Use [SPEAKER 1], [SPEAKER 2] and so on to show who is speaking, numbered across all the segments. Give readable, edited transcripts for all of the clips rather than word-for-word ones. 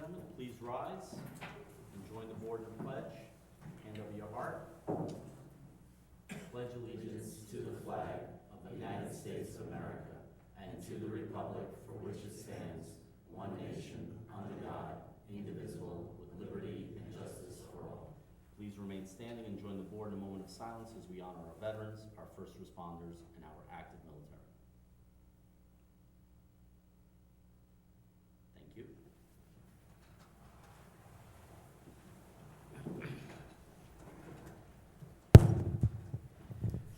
[SPEAKER 1] gentlemen, please rise and join the board in the pledge. Hand over your heart. Pledge allegiance to the flag of the United States of America and to the republic for which it stands, one nation, under God, indivisible, with liberty and justice for all. Please remain standing and join the board in a moment of silence as we honor our veterans, our first responders, and our active military. Thank you.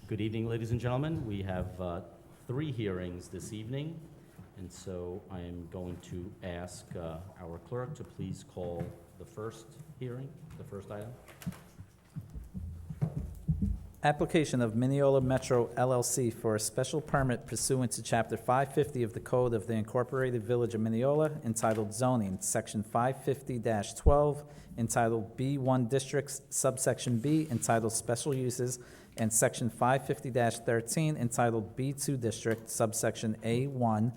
[SPEAKER 1] Good evening, ladies and gentlemen. We have 3 hearings this evening, and so I am going to ask our clerk to please call the first hearing, the first item.
[SPEAKER 2] Application of Mineola Metro LLC for a special permit pursuant to Chapter 550 of the Code of the Incorporated Village of Mineola, entitled Zoning, Section 550-12, entitled B1 Districts, subsection B, entitled Special Uses, and Section 550-13, entitled B2 District, subsection A1,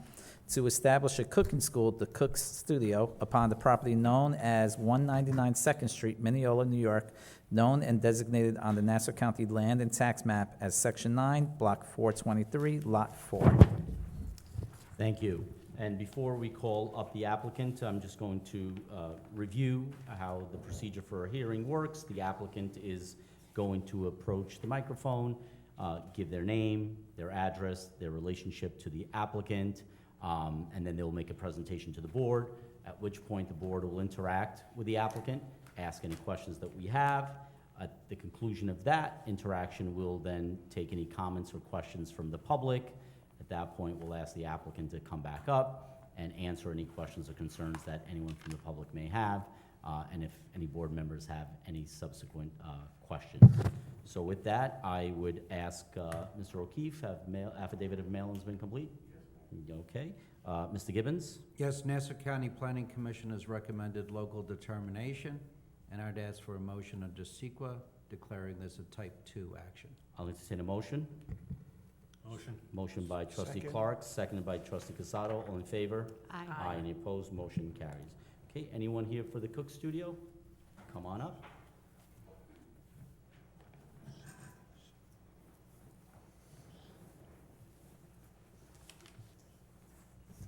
[SPEAKER 2] to establish a cooking school, the Cook's Studio, upon the property known as 199 Second Street, Mineola, New York, known and designated on the Nassau County Land and Tax Map as Section 9, Block 423, Lot 4.
[SPEAKER 1] Thank you. And before we call up the applicant, I'm just going to review how the procedure for a hearing works. The applicant is going to approach the microphone, give their name, their address, their relationship to the applicant, and then they'll make a presentation to the board, at which point the board will interact with the applicant, ask any questions that we have. At the conclusion of that interaction, we'll then take any comments or questions from the public. At that point, we'll ask the applicant to come back up and answer any questions or concerns that anyone from the public may have, and if any board members have any subsequent questions. So with that, I would ask Mr. O'Keefe, have affidavit of mail-in's been complete? Yes. Okay. Mr. Gibbons?
[SPEAKER 3] Yes, Nassau County Planning Commission has recommended local determination, and I'd ask for a motion under SEQA declaring this a type 2 action.
[SPEAKER 1] I'll entertain a motion.
[SPEAKER 4] Motion.
[SPEAKER 1] Motion by trustee
[SPEAKER 4] Second.
[SPEAKER 1] Clark, seconded by trustee Casado. All in favor?
[SPEAKER 5] Aye.
[SPEAKER 1] Aye. Any opposed? Motion carries. Okay, anyone here for the Cook Studio? Come on up.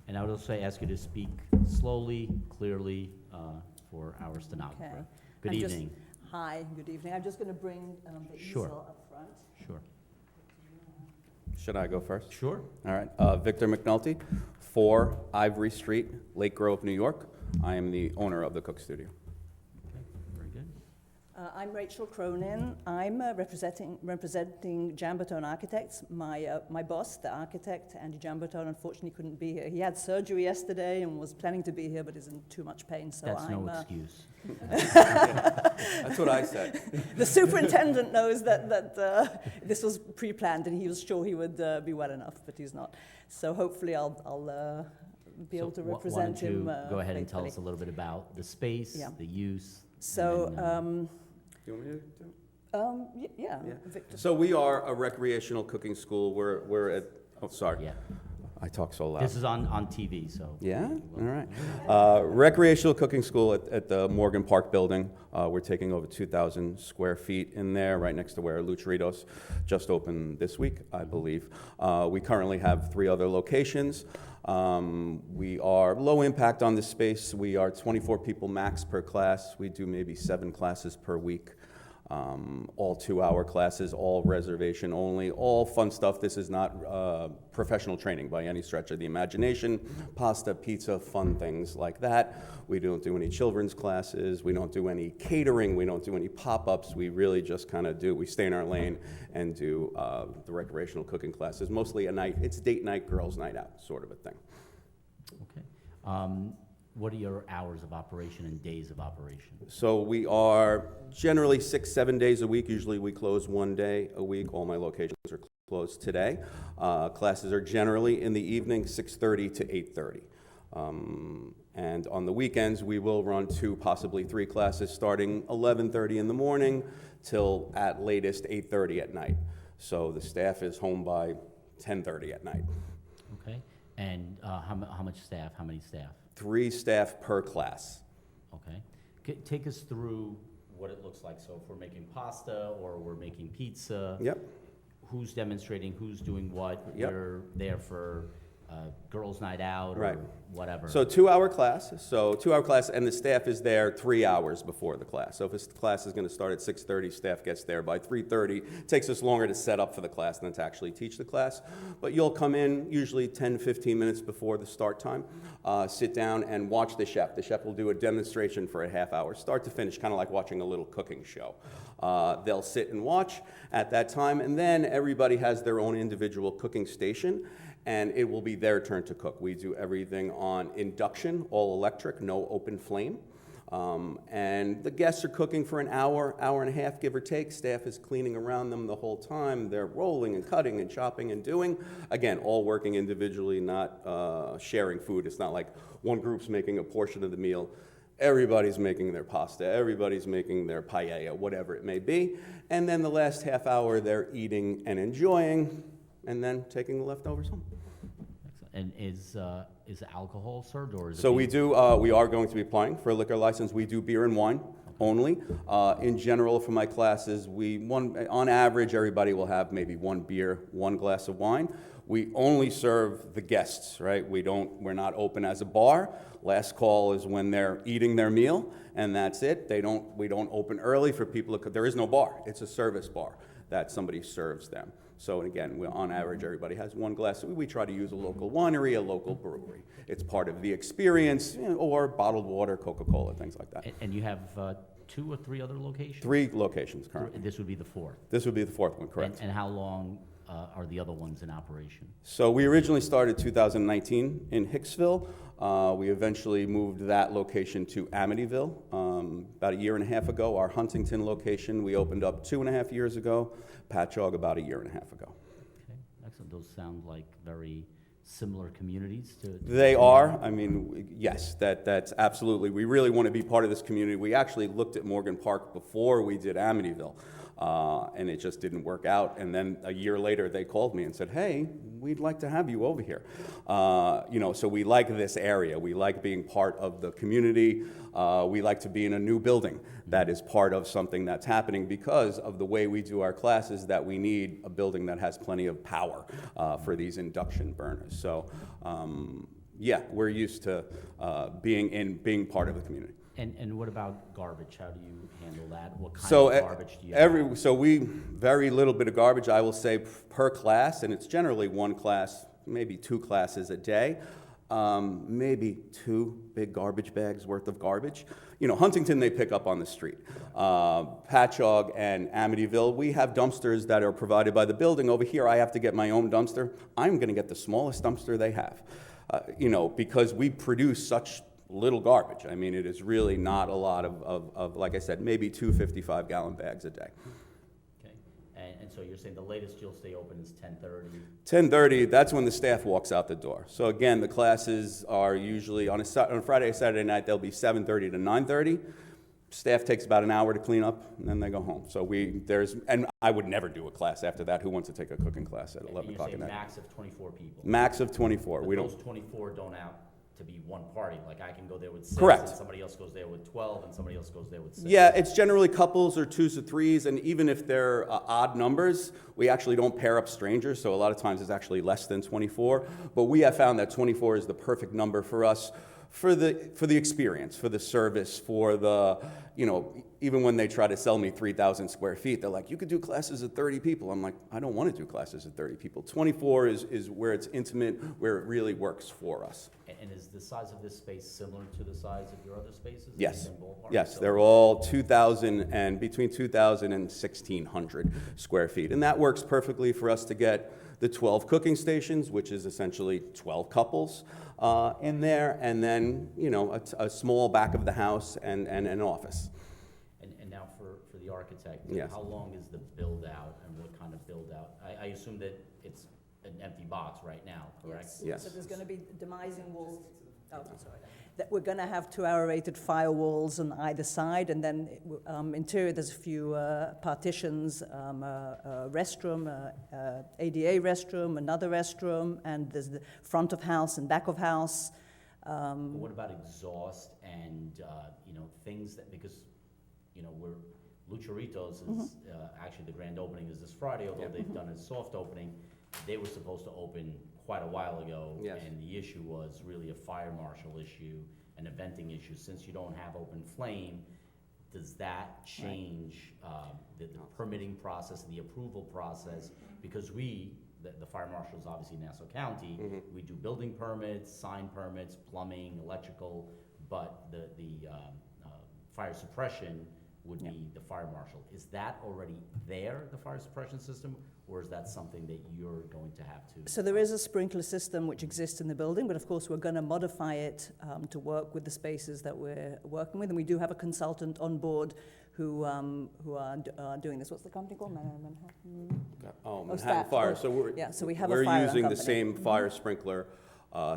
[SPEAKER 1] And I would also ask you to speak slowly, clearly, for our stenographer.
[SPEAKER 5] Okay.
[SPEAKER 1] Good
[SPEAKER 5] I'm just-
[SPEAKER 1] evening.
[SPEAKER 5] Hi, good evening. I'm just going to bring the
[SPEAKER 1] Sure.
[SPEAKER 5] easel up front.
[SPEAKER 1] Sure.
[SPEAKER 6] Should I go first?
[SPEAKER 1] Sure.
[SPEAKER 6] All right. Victor McNulty, 4 Ivory Street, Lake Grove, New York. I am the owner of the Cook Studio.
[SPEAKER 1] Okay, very good.
[SPEAKER 5] I'm Rachel Cronin. I'm representing Jambertone Architects. My boss, the architect, Andy Jambertone, unfortunately couldn't be here. He had surgery yesterday and was planning to be here, but is in too much pain. So
[SPEAKER 1] That's
[SPEAKER 5] I'm
[SPEAKER 1] no excuse.
[SPEAKER 6] That's what I said.
[SPEAKER 5] the superintendent knows that this was pre-planned, and he was sure he would be well enough, but he's not. So hopefully I'll be able to represent him.
[SPEAKER 1] Why don't you go ahead and tell
[SPEAKER 5] faithfully.
[SPEAKER 1] us a little bit about the space,
[SPEAKER 5] Yeah.
[SPEAKER 1] the use.
[SPEAKER 5] So.
[SPEAKER 1] and then,
[SPEAKER 6] You want me to do it?
[SPEAKER 5] Yeah,
[SPEAKER 6] Yeah.
[SPEAKER 5] Victor.
[SPEAKER 6] So we are a recreational cooking school. We're at, oh, sorry.
[SPEAKER 1] Yeah,
[SPEAKER 6] I talk so loud.
[SPEAKER 1] this is on TV, so.
[SPEAKER 6] Yeah? All right. Recreational cooking school at the Morgan Park building. We're taking over 2,000 square feet in there, right next to where Lucharitos just opened this week, I believe. We currently have 3 other locations. We are low impact on this space. We are 24 people max per class. We do maybe 7 classes per week. All 2-hour classes, all reservation only, all fun stuff. This is not professional training by any stretch of the imagination. Pasta, pizza, fun things like that. We don't do any children's classes. We don't do any catering. We don't do any pop-ups. We really just kind of we stay in our lane and do the recreational cooking classes. Mostly a night, it's date night, girls' night out, sort of a thing.
[SPEAKER 1] Okay. What are your hours of operation and days of operation?
[SPEAKER 6] So we are generally 6-7 days a week. Usually we close 1 day a week. All my locations are closed today. Classes are generally in the evening, 6:30 to 8:30. And on the weekends, we will run 2, possibly 3 classes starting 11:30 in the morning till at latest 8:30 at night. So the staff is home by 10:30 at night.
[SPEAKER 1] Okay. And how much staff? How many staff?
[SPEAKER 6] 3 staff per class.
[SPEAKER 1] Okay. Take us through what it looks like. So if we're making pasta or we're making pizza,
[SPEAKER 6] Yep.
[SPEAKER 1] who's demonstrating, who's doing what?
[SPEAKER 6] Yep.
[SPEAKER 1] We're there for girls' night out
[SPEAKER 6] Right.
[SPEAKER 1] or whatever.
[SPEAKER 6] So 2-hour class, and the staff is there 3 hours before the class. So if this class is going to start at 6:30, staff gets there by 3:30. It takes us longer to set up for the class than to actually teach the class. But you'll come in usually 10, 15 minutes before the start time, sit down and watch the chef. The chef will do a demonstration for a half hour, start to finish, kind of like watching a little cooking show. They'll sit and watch at that time, and then everybody has their own individual cooking station, and it will be their turn to cook. We do everything on induction, all electric, no open flame. And the guests are cooking for an hour, hour and a half, give or take. Staff is cleaning around them the whole time. They're rolling and cutting and chopping and doing. Again, all working individually, not sharing food. It's not like one group's making a portion of the meal. Everybody's making their pasta, everybody's making their paella, whatever it may be. And then the last half hour, they're eating and enjoying, and then taking the leftovers home.
[SPEAKER 1] And is alcohol served or is it?
[SPEAKER 6] So we are going to be applying for a liquor license. We do beer and wine only. In general, for my classes, on average, everybody will have maybe one beer, one glass of wine. We only serve the guests, right? We're not open as a bar. Last call is when they're eating their meal, and that's it. We don't open early for people there is no bar. It's a service bar that somebody serves them. So again, on average, everybody has one glass. We try to use a local winery, a local brewery. It's part of the experience, or bottled water, Coca-Cola, things like that.
[SPEAKER 1] And you have 2 or 3 other locations?
[SPEAKER 6] 3 locations currently.
[SPEAKER 1] This would be the 4th?
[SPEAKER 6] This would be the 4th one, correct.
[SPEAKER 1] And how long are the other ones in operation?
[SPEAKER 6] So we originally started 2019 in Hicksville. We eventually moved that location to Amityville about a year and a half ago. Our Huntington location we opened up 2.5 years ago. Patchogue about a year and a half ago.
[SPEAKER 1] Okay, excellent. Those sound like very similar communities to
[SPEAKER 6] They are. I mean, yes, that's absolutely. We really want to be part of this community. We actually looked at Morgan Park before we did Amityville, and it just didn't work out. And then a year later, they called me and said, "Hey, we'd like to have you over here." So we like this area. We like being part of the community. We like to be in a new building that is part of something that's happening because of the way we do our classes, that we need a building that has plenty of power for these induction burners. So, we're used to being part of the community.
[SPEAKER 1] And what about garbage? How do you handle that? What kind
[SPEAKER 6] So
[SPEAKER 1] of garbage do you have?
[SPEAKER 6] we very little bit of garbage, I will say, per class, and it's generally one class, maybe 2 classes a day. Maybe 2 big garbage bags worth of garbage. Huntington, they pick up on the street. Patchogue and Amityville, we have dumpsters that are provided by the building. Over here, I have to get my own dumpster. I'm going to get the smallest dumpster they have, because we produce such little garbage. I mean, it is really not a lot of like I said, maybe 2 55-gallon bags a day.
[SPEAKER 1] Okay, and so you're saying the latest you'll stay open is 10:30?
[SPEAKER 6] 10:30, that's when the staff walks out the door. So again, the classes are usually on a Friday or Saturday night, they'll be 7:30 to 9:30. Staff takes about an hour to clean up, and then they go home. So and I would never do a class after that. Who wants to take a cooking class at 11 o'clock at
[SPEAKER 1] And you say
[SPEAKER 6] night?
[SPEAKER 1] max of 24 people?
[SPEAKER 6] Max of 24.
[SPEAKER 1] But
[SPEAKER 6] We
[SPEAKER 1] those
[SPEAKER 6] don't.
[SPEAKER 1] 24 don't out to be one party. Like I can go there with 6,
[SPEAKER 6] Correct.
[SPEAKER 1] and somebody else goes there with 12, and somebody else goes there with 6.
[SPEAKER 6] Yeah, it's generally couples or 2s or 3s, and even if they're odd numbers, we actually don't pair up strangers, so a lot of times it's actually less than 24. But we have found that 24 is the perfect number for us, for the experience, for the service, for the, even when they try to sell me 3,000 square feet, they're like, you could do classes at 30 people. I'm like, I don't want to do classes at 30 people. 24 is where it's intimate, where it really works for us.
[SPEAKER 1] And is the size of this space similar to the size of your other spaces?
[SPEAKER 6] Yes.
[SPEAKER 1] Same ballpark?
[SPEAKER 6] Yes,
[SPEAKER 1] So-
[SPEAKER 6] they're all 2,000 and between 2,000 and 1,600 square feet. And that works perfectly for us to get the 12 cooking stations, which is essentially 12 couples in there, and then, a small back of the house and an office.
[SPEAKER 1] And now for the architect,
[SPEAKER 6] Yes.
[SPEAKER 1] how long is the build out and what kind of build out? I assume that it's an empty box right now, correct?
[SPEAKER 6] Yes.
[SPEAKER 5] So there's going to be demising walls. Oh, sorry. That we're going to have 2-hour rated firewalls on either side, and then interior there's a few partitions, a restroom, ADA restroom, another restroom, and there's the front of house and back of house.
[SPEAKER 1] But what about exhaust and, things that, because, Lucharitos is, actually, the grand opening is this Friday, although they've done a soft opening. They were supposed to open quite a while ago.
[SPEAKER 6] Yes.
[SPEAKER 1] And the issue was really a fire marshal issue and a venting issue. Since you don't have open flame, does that change the permitting process, the approval process? Because the fire marshal is obviously Nassau County, we do building permits, sign permits, plumbing, electrical, but the fire suppression would be the fire marshal. Is that already there, the fire suppression system, or is that something that you're going to have to?
[SPEAKER 5] So there is a sprinkler system which exists in the building, but of course we're going to modify it to work with the spaces that we're working with, and we do have a consultant on board who are doing this. What's the company called? Manhattan?
[SPEAKER 6] Manhattan
[SPEAKER 5] staff.
[SPEAKER 6] Fire.
[SPEAKER 5] Oh,
[SPEAKER 6] So we're,
[SPEAKER 5] yeah, so we have a
[SPEAKER 6] we're
[SPEAKER 5] fire
[SPEAKER 6] using the
[SPEAKER 5] company.
[SPEAKER 6] same fire sprinkler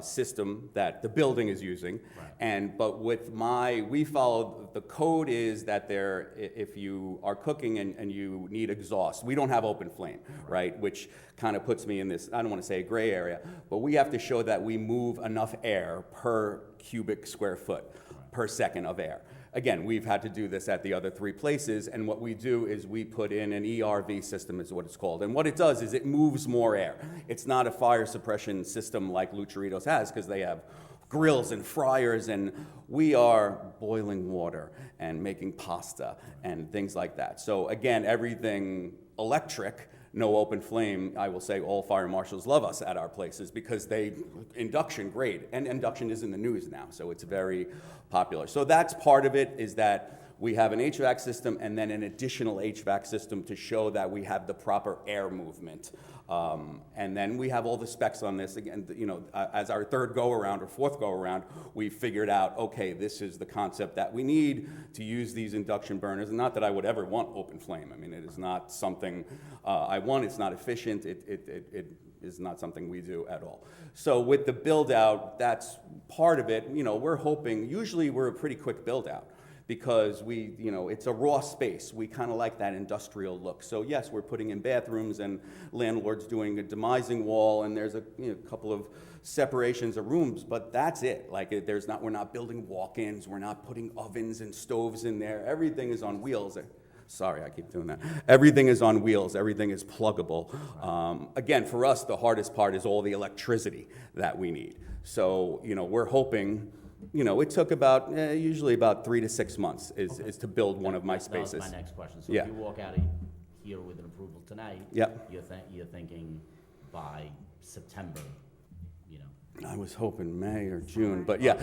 [SPEAKER 6] system that the building is using.
[SPEAKER 1] Right.
[SPEAKER 6] But we follow, the code is that if you are cooking and you need exhaust, we don't have open flame, right? Which kind of puts me in this, I don't want to say a gray area, but we have to show that we move enough air per cubic square foot per second of air. Again, we've had to do this at the other 3 places, and what we do is we put in an ERV system is what it's called. And what it does is it moves more air. It's not a fire suppression system like Lucharitos has, because they have grills and fryers, and we are boiling water and making pasta and things like that. So again, everything electric, no open flame. I will say all fire marshals love us at our places because induction, great. And induction is in the news now, so it's very popular. So that's part of it, is that we have an HVAC system and then an additional HVAC system to show that we have the proper air movement. And then we have all the specs on this. Again, as our 3rd go-around or 4th go-around, we figured out, okay, this is the concept that we need to use these induction burners. And not that I would ever want open flame. I mean, it is not something I want. It's not efficient. It is not something we do at all. So with the build-out, that's part of it. We're hoping, usually we're a pretty quick build-out, because it's a raw space. We kind of like that industrial look. So yes, we're putting in bathrooms, and landlord's doing a demising wall, and there's a couple of separations of rooms, but that's it. Like we're not building walk-ins, we're not putting ovens and stoves in there. Everything is on wheels. Sorry, I keep doing that. Everything is on wheels. Everything is pluggable. Again, for us, the hardest part is all the electricity that we need. So we're hoping. It took usually about 3 to 6 months is to build one of my spaces.
[SPEAKER 1] That was my next question. So
[SPEAKER 6] Yeah.
[SPEAKER 1] if you walk out of here with an approval tonight,
[SPEAKER 6] Yep.
[SPEAKER 1] you're thinking by September,
[SPEAKER 6] I was hoping May or June, but yeah.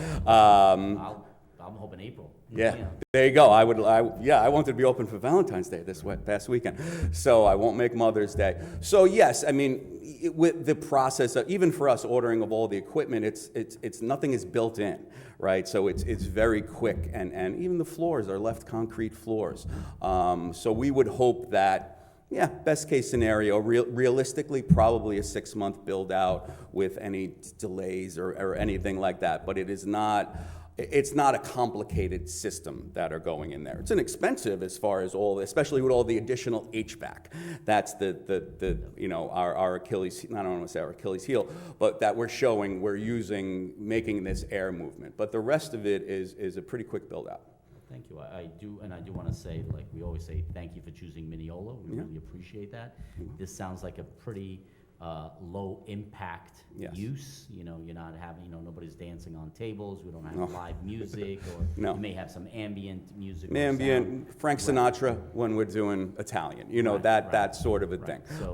[SPEAKER 1] I'm hoping April.
[SPEAKER 6] Yeah, there you go. I wanted to be open for Valentine's Day this past weekend, so I won't make Mother's Day. So yes, I mean, with the process of, even for us ordering of all the equipment, it's nothing is built in, right? So it's very quick, and even the floors are left concrete floors. So we would hope that. Yeah, best case scenario, realistically, probably a 6-month build out with any delays or anything like that, but it's not a complicated system that are going in there. It's inexpensive as far as especially with all the additional HVAC. That's our Achilles, I don't want to say our Achilles heel, but that we're using, making this air movement. But the rest of it is a pretty quick build out.
[SPEAKER 1] Thank you. I do want to say, like we always say, thank you for choosing Mineola. We really appreciate that. This sounds like a pretty low impact use. You're not having, nobody's dancing on tables. We don't have live music, or
[SPEAKER 6] No.
[SPEAKER 1] you may have some ambient music. or
[SPEAKER 6] Ambient,
[SPEAKER 1] sound.
[SPEAKER 6] Frank Sinatra when we're doing Italian, that sort of a thing.
[SPEAKER 1] So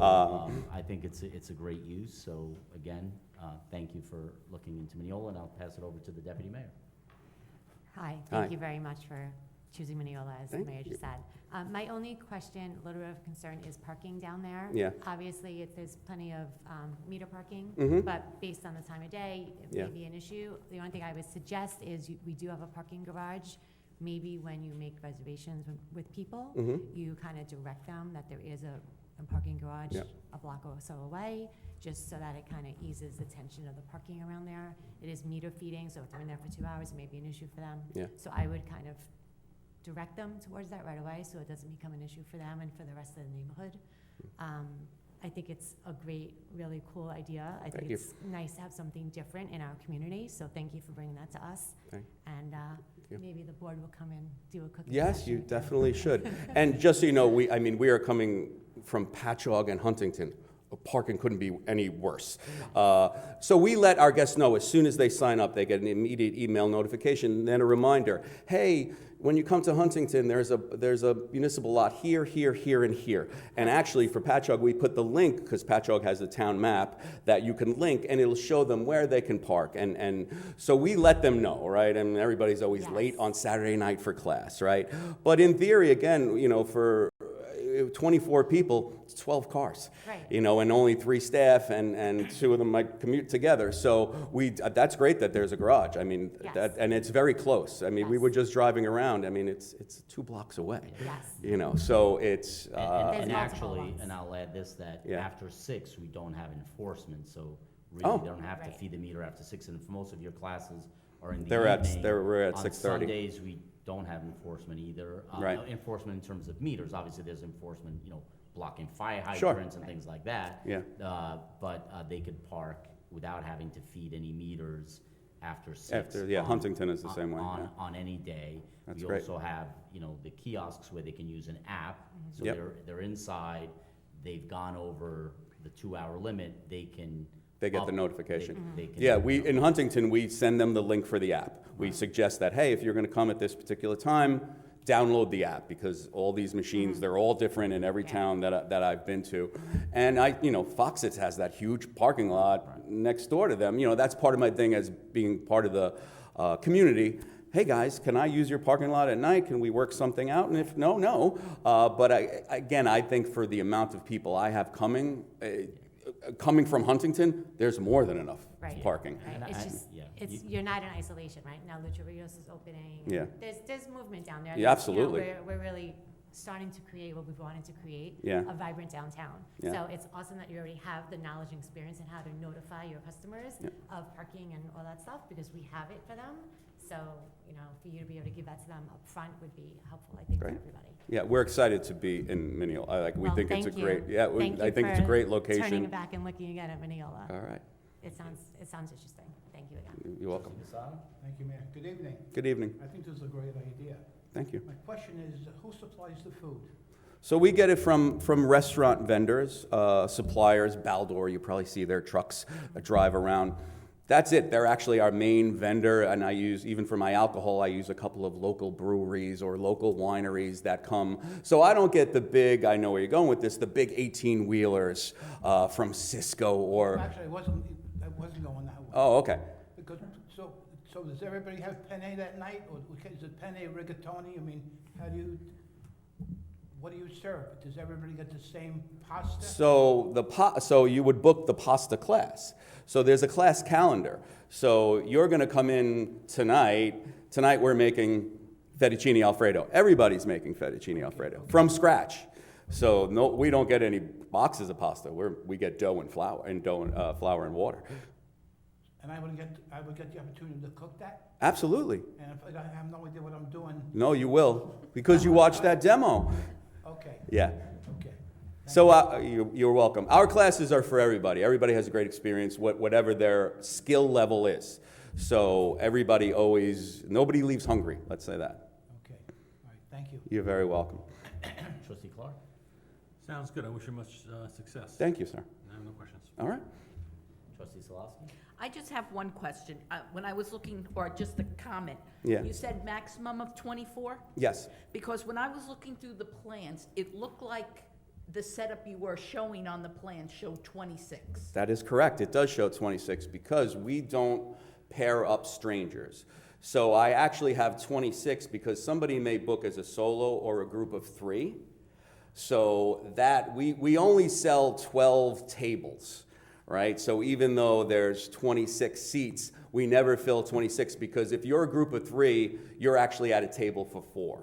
[SPEAKER 1] I think it's a great use. So again, thank you for looking into Mineola, and I'll pass it over to the deputy mayor.
[SPEAKER 7] Hi,
[SPEAKER 6] Hi.
[SPEAKER 7] thank you very much for choosing Mineola, as the
[SPEAKER 6] Thank
[SPEAKER 7] mayor
[SPEAKER 6] you.
[SPEAKER 7] just said. My only question, a little bit of concern, is parking down there.
[SPEAKER 6] Yeah.
[SPEAKER 7] Obviously, there's plenty of meter parking,
[SPEAKER 6] Mhm.
[SPEAKER 7] but based on the time of day, it
[SPEAKER 6] Yeah.
[SPEAKER 7] may be an issue. The only thing I would suggest is we do have a parking garage. Maybe when you make reservations with people,
[SPEAKER 6] Mhm.
[SPEAKER 7] you kind of direct them that there is a parking garage
[SPEAKER 6] Yeah.
[SPEAKER 7] a block or so away, just so that it kind of eases the tension of the parking around there. It is meter feeding, so if they're in there for 2 hours, it may be an issue for them.
[SPEAKER 6] Yeah.
[SPEAKER 7] So I would kind of direct them towards that right away, so it doesn't become an issue for them and for the rest of the neighborhood. I think it's a great, really cool idea. I
[SPEAKER 6] Thank
[SPEAKER 7] think
[SPEAKER 6] you.
[SPEAKER 7] it's nice to have something different in our community, so thank you for bringing that to us.
[SPEAKER 6] Thank
[SPEAKER 7] And
[SPEAKER 6] you.
[SPEAKER 7] maybe the board will come and do a cooking
[SPEAKER 6] Yes,
[SPEAKER 7] session
[SPEAKER 6] you
[SPEAKER 7] with
[SPEAKER 6] definitely should. And just so you know, we are coming from Patchogue and Huntington. Parking couldn't be any worse. So we let our guests know as soon as they sign up, they get an immediate email notification, and then a reminder, hey, when you come to Huntington, there's a municipal lot here, here, here, and here. And actually, for Patchogue, we put the link, because Patchogue has a town map, that you can link, and it'll show them where they can park. And so we let them know, right? And everybody's always
[SPEAKER 7] Yes.
[SPEAKER 6] late on Saturday night for class, right? But in theory, again, for 24 people, it's 12 cars.
[SPEAKER 7] Right.
[SPEAKER 6] And only 3 staff, and 2 of them might commute together. So that's great that there's a garage. I mean,
[SPEAKER 7] Yes.
[SPEAKER 6] and it's very close. I mean, we
[SPEAKER 7] Yes.
[SPEAKER 6] were just driving around. I mean, it's 2 blocks away.
[SPEAKER 7] Yes.
[SPEAKER 6] So it's,
[SPEAKER 1] And
[SPEAKER 7] There's multiple
[SPEAKER 1] actually,
[SPEAKER 7] ones.
[SPEAKER 1] and I'll add this, that
[SPEAKER 6] Yeah.
[SPEAKER 1] after 6, we don't have enforcement, so
[SPEAKER 6] Oh.
[SPEAKER 1] really, they don't have to
[SPEAKER 7] Right.
[SPEAKER 1] feed the meter after 6, and if most of your classes are in the
[SPEAKER 6] we're at
[SPEAKER 1] evening.
[SPEAKER 6] 6:30.
[SPEAKER 1] On Sundays, we don't have enforcement either.
[SPEAKER 6] Right.
[SPEAKER 1] Enforcement in terms of meters, obviously, there's enforcement, blocking fire
[SPEAKER 6] Sure.
[SPEAKER 1] hydrants and things like that.
[SPEAKER 6] Yeah.
[SPEAKER 1] But they could park without having to feed any meters after 6.
[SPEAKER 6] Huntington is the same way. yeah.
[SPEAKER 1] On any day.
[SPEAKER 6] That's
[SPEAKER 1] We
[SPEAKER 6] great.
[SPEAKER 1] also have, the kiosks where they can use an app, so
[SPEAKER 6] Yep.
[SPEAKER 1] they're inside, they've gone over the 2-hour limit, they can.
[SPEAKER 6] They get the
[SPEAKER 1] up-
[SPEAKER 6] notification.
[SPEAKER 1] they can-
[SPEAKER 6] Yeah, in Huntington, we send them the link for the app. We suggest that, hey, if you're going to come at this particular time, download the app, because all these machines, they're all different in every town that I've been to. And Foxits has that huge parking lot next door to them. That's part of my thing as being part of the community. Hey, guys, can I use your parking lot at night? Can we work something out? And if no. But I think for the amount of people I have coming from Huntington, there's more than enough
[SPEAKER 7] Right.
[SPEAKER 6] parking.
[SPEAKER 7] Right,
[SPEAKER 1] And
[SPEAKER 7] it's
[SPEAKER 1] I-
[SPEAKER 7] just,
[SPEAKER 1] yeah,
[SPEAKER 7] you're not in isolation, right? Now Lucha Rios is opening.
[SPEAKER 6] Yeah.
[SPEAKER 7] There's movement down there.
[SPEAKER 6] Yeah, absolutely.
[SPEAKER 7] We're really starting to create what we've wanted to create.
[SPEAKER 6] Yeah.
[SPEAKER 7] A vibrant downtown.
[SPEAKER 6] Yeah.
[SPEAKER 7] So it's awesome that you already have the knowledge and experience in how to notify your customers
[SPEAKER 6] Yeah.
[SPEAKER 7] of parking and all that stuff, because we have it for them. So, for you to be able to give that to them up front would be helpful, I think, for
[SPEAKER 6] Great.
[SPEAKER 7] everybody.
[SPEAKER 6] Yeah, we're excited to be in Mineola. We
[SPEAKER 7] Well,
[SPEAKER 6] think it's a
[SPEAKER 7] thank you.
[SPEAKER 6] great, yeah,
[SPEAKER 7] Thank
[SPEAKER 6] I
[SPEAKER 7] you
[SPEAKER 6] think it's a
[SPEAKER 7] for
[SPEAKER 6] great
[SPEAKER 7] Turning
[SPEAKER 6] location.
[SPEAKER 7] back and looking again at Mineola.
[SPEAKER 6] All right,
[SPEAKER 7] It sounds interesting. Thank you again.
[SPEAKER 6] you're welcome.
[SPEAKER 1] Trustee Casado?
[SPEAKER 4] Thank you, Mayor. Good evening.
[SPEAKER 6] Good evening.
[SPEAKER 4] I think this is a great idea.
[SPEAKER 6] Thank you.
[SPEAKER 4] My question is, who supplies the food?
[SPEAKER 6] So we get it from restaurant vendors, suppliers, Baldor, you probably see their trucks drive around. That's it. They're actually our main vendor, and even for my alcohol, I use a couple of local breweries or local wineries that come. So I don't get the big, I know where you're going with this, the big 18-wheelers from Cisco or,
[SPEAKER 4] Actually, I wasn't going that way.
[SPEAKER 6] oh, okay.
[SPEAKER 4] Because, so does everybody have penne that night, or is it penne rigatoni? I mean, what do you serve? Does everybody get the same pasta?
[SPEAKER 6] So you would book the pasta class. So there's a class calendar. So you're going to come in tonight. Tonight we're making fettuccine alfredo. Everybody's making fettuccine alfredo from scratch. So no, we don't get any boxes of pasta. We get dough and flour and water.
[SPEAKER 4] And I would get the opportunity to cook that?
[SPEAKER 6] Absolutely.
[SPEAKER 4] And if I have no idea what I'm doing,
[SPEAKER 6] No, you will, because you watched that demo.
[SPEAKER 4] okay,
[SPEAKER 6] Yeah.
[SPEAKER 4] okay.
[SPEAKER 6] So you're welcome. Our classes are for everybody. Everybody has a great experience, whatever their skill level is. So nobody leaves hungry, let's say that.
[SPEAKER 4] Okay, all right, thank you.
[SPEAKER 6] You're very welcome.
[SPEAKER 1] Trustee Clark?
[SPEAKER 4] Sounds good. I wish you much success.
[SPEAKER 6] Thank you, sir.
[SPEAKER 4] I have no questions.
[SPEAKER 6] All right.
[SPEAKER 1] Trustee Salowski?
[SPEAKER 8] I just have one question. When I was looking, or just a comment.
[SPEAKER 6] Yeah.
[SPEAKER 8] You said maximum of 24?
[SPEAKER 6] Yes.
[SPEAKER 8] Because when I was looking through the plans, it looked like the setup you were showing on the plan showed 26.
[SPEAKER 6] That is correct. It does show 26 because we don't pair up strangers. So I actually have 26 because somebody may book as a solo or a group of 3. So that we only sell 12 tables, right? So even though there's 26 seats, we never fill 26 because if you're a group of 3, you're actually at a table for 4.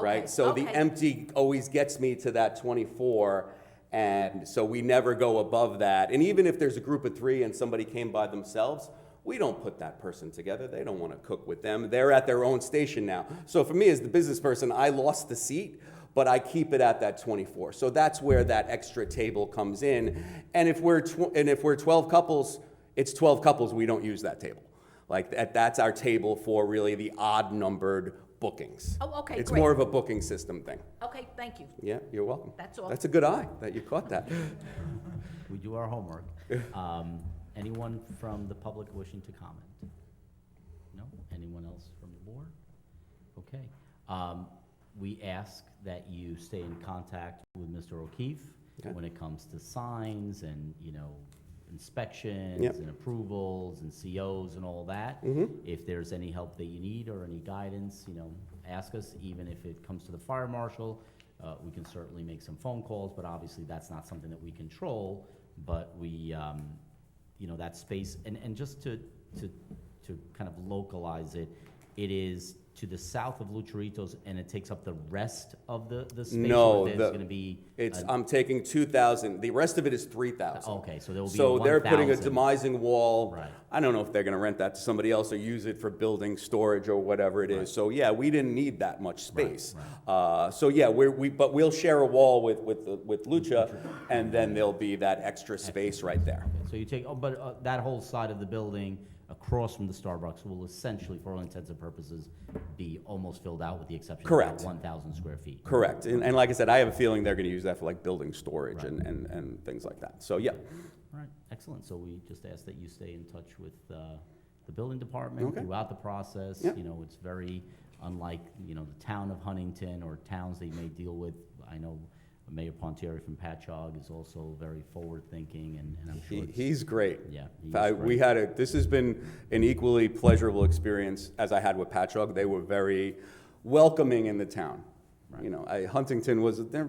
[SPEAKER 6] Right?
[SPEAKER 8] Okay,
[SPEAKER 6] So the
[SPEAKER 8] okay.
[SPEAKER 6] empty always gets me to that 24, and so we never go above that. And even if there's a group of 3 and somebody came by themselves, we don't put that person together. They don't want to cook with them. They're at their own station now. So for me as the business person, I lost the seat, but I keep it at that 24. So that's where that extra table comes in. And if we're 12 couples, it's 12 couples, we don't use that table. Like that's our table for really the odd numbered bookings.
[SPEAKER 8] Oh, okay,
[SPEAKER 6] It's
[SPEAKER 8] great.
[SPEAKER 6] more of a booking system thing.
[SPEAKER 8] Okay, thank you.
[SPEAKER 6] Yeah, you're welcome.
[SPEAKER 8] That's all.
[SPEAKER 6] That's a good eye that you caught that.
[SPEAKER 1] We do our homework. Anyone from the public wishing to comment? No? Anyone else from the board? Okay. We ask that you stay in contact with Mr. O'Keefe
[SPEAKER 6] Okay.
[SPEAKER 1] when it comes to signs and, you know, inspections
[SPEAKER 6] Yep.
[SPEAKER 1] and approvals and COs and all that. If there's any help that you need or any guidance, you know, ask us. Even if it comes to the fire marshal, we can certainly make some phone calls, but obviously that's not something that we control. But we, you know, that space, and just to kind of localize it, it is to the south of Lucharitos, and it takes up the rest of the space?
[SPEAKER 6] No,
[SPEAKER 1] or there's gonna be?
[SPEAKER 6] I'm taking 2,000, the rest of it is 3,000.
[SPEAKER 1] Okay, so there will be
[SPEAKER 6] So they're putting a
[SPEAKER 1] 1,000.
[SPEAKER 6] demising wall.
[SPEAKER 1] Right.
[SPEAKER 6] I don't know if they're gonna rent that to somebody else or use it for building storage or whatever it is. So yeah, we didn't need that much space. So yeah, but we'll share a wall with Lucha, and then there'll be that extra space right there.
[SPEAKER 1] So you take, but that whole side of the building across from the Starbucks will essentially, for all intents and purposes, be almost filled out with the exception of
[SPEAKER 6] Correct.
[SPEAKER 1] about 1,000 square feet.
[SPEAKER 6] Correct, and like I said, I have a feeling they're gonna use that for like building storage and things like that. So yeah,
[SPEAKER 1] All right, excellent. So we just ask that you stay in touch with the building department
[SPEAKER 6] Okay.
[SPEAKER 1] throughout the process.
[SPEAKER 6] Yep.
[SPEAKER 1] You know, it's very unlike, you know, the town of Huntington or towns that you may deal with. I know Mayor Pontieri from Patchogue is also very forward-thinking, and I'm sure it's...
[SPEAKER 6] he's great.
[SPEAKER 1] Yeah, he's
[SPEAKER 6] We
[SPEAKER 1] great.
[SPEAKER 6] this has been an equally pleasurable experience as I had with Patchogue. They were very welcoming in the town. You know, Huntington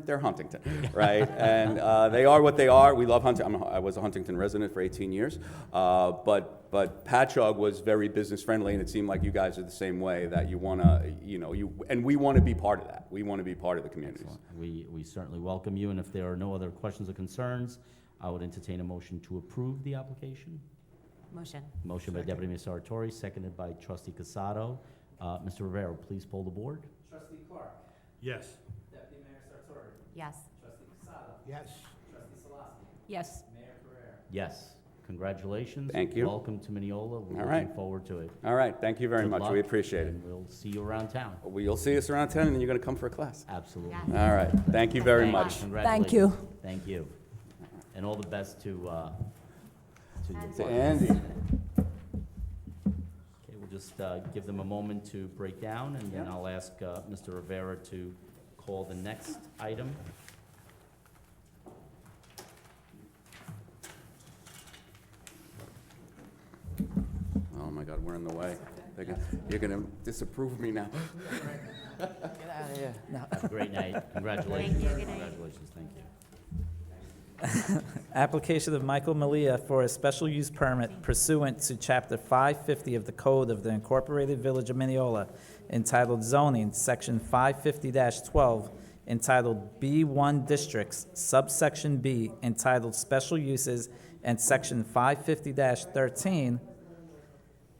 [SPEAKER 6] they're Huntington, right? And they are what they are. We love Huntington. I was a Huntington resident for 18 years, but Patchogue was very business friendly, and it seemed like you guys are the same way. That you want to, you know, and we want to be part of that. We want to be part of the communities.
[SPEAKER 1] Excellent. We certainly welcome you, and if there are no other questions or concerns, I would entertain a motion to approve the application.
[SPEAKER 7] Motion.
[SPEAKER 1] Motion by Deputy Mayor Sartori, seconded by Trustee Casado. Mr. Rivera, please poll the board.
[SPEAKER 2] Trustee Clark.
[SPEAKER 4] Yes.
[SPEAKER 2] Deputy Mayor Sartori.
[SPEAKER 7] Yes.
[SPEAKER 2] Trustee Casado.
[SPEAKER 4] Yes.
[SPEAKER 2] Trustee Salaski.
[SPEAKER 8] Yes.
[SPEAKER 2] Mayor Carrera.
[SPEAKER 1] Yes. Congratulations.
[SPEAKER 6] Thank you.
[SPEAKER 1] Welcome to Mineola. We're
[SPEAKER 6] All
[SPEAKER 1] looking
[SPEAKER 6] right.
[SPEAKER 1] forward to it.
[SPEAKER 6] All right, thank you very
[SPEAKER 1] Good
[SPEAKER 6] much.
[SPEAKER 1] luck,
[SPEAKER 6] We appreciate it.
[SPEAKER 1] And we'll see you around town.
[SPEAKER 6] You'll see us around 10, and then you're going to come for a class.
[SPEAKER 1] Absolutely.
[SPEAKER 7] Yes.
[SPEAKER 6] All right, thank you very
[SPEAKER 1] Thank you.
[SPEAKER 6] much.
[SPEAKER 5] Thank you.
[SPEAKER 1] Congratulations. Thank you. And all the best to your
[SPEAKER 6] To
[SPEAKER 1] partner.
[SPEAKER 6] Andy.
[SPEAKER 1] Okay, we'll just give them a moment to break down, and then I'll ask Mr. Rivera to call the next item.
[SPEAKER 6] Oh my God, we're in the way. You're going to disapprove of me now.
[SPEAKER 2] Get out of here. No.
[SPEAKER 1] Have a great night. Congratulations.
[SPEAKER 7] Thank you. Good night.
[SPEAKER 1] Congratulations. Thank you.
[SPEAKER 2] Application of Michael Malia for a special use permit pursuant to Chapter 550 of the Code of the Incorporated Village of Mineola, entitled Zoning, Section 550-12, entitled B1 Districts, subsection B, entitled Special Uses, and Section 550-13,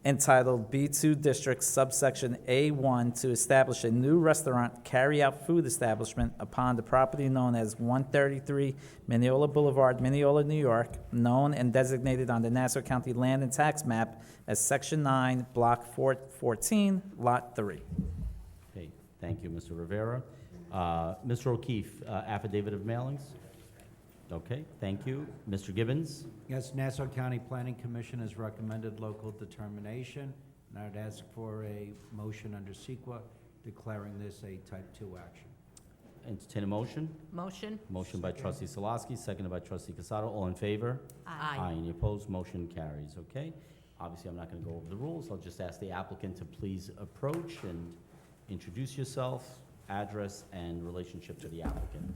[SPEAKER 2] entitled B2 Districts, subsection A1, to establish a new restaurant carry-out food establishment upon the property known as 133 Mineola Boulevard, Mineola, New York, known and designated on the Nassau County Land and Tax Map as Section 9, Block 414, Lot 3.
[SPEAKER 1] Okay, thank you, Mr. Rivera. Mr. O'Keefe, affidavit of mailings? Okay, thank you. Mr. Gibbons?
[SPEAKER 3] Yes, Nassau County Planning Commission has recommended local determination, and I'd ask for a motion under CEQA declaring this a type 2 action.
[SPEAKER 1] Entertain a motion?
[SPEAKER 8] Motion?
[SPEAKER 1] Motion by Trustee Salaski, seconded by Trustee Casado. All in favor?
[SPEAKER 8] Aye.
[SPEAKER 1] Any opposed? Motion carries, okay? Obviously, I'm not going to go over the rules. I'll just ask the applicant to please approach and introduce yourself, address, and relationship to the applicant.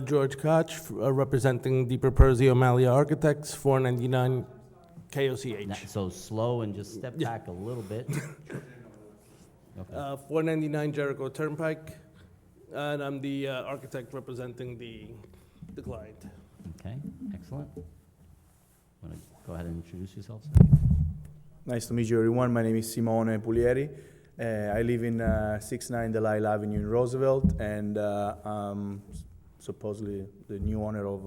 [SPEAKER 9] George Koch, representing Deeper Percy O'Malley Architects, 499 KOCH.
[SPEAKER 1] So slow and just step back a little bit. Okay.
[SPEAKER 9] 499 Jericho Turnpike, and I'm the architect representing the client.
[SPEAKER 1] Okay, excellent. Want to go ahead and introduce yourself, sir?
[SPEAKER 10] Nice to meet you, everyone. My name is Simone Pulieri. I live in 69 Delisle Avenue in Roosevelt, and supposedly the new owner of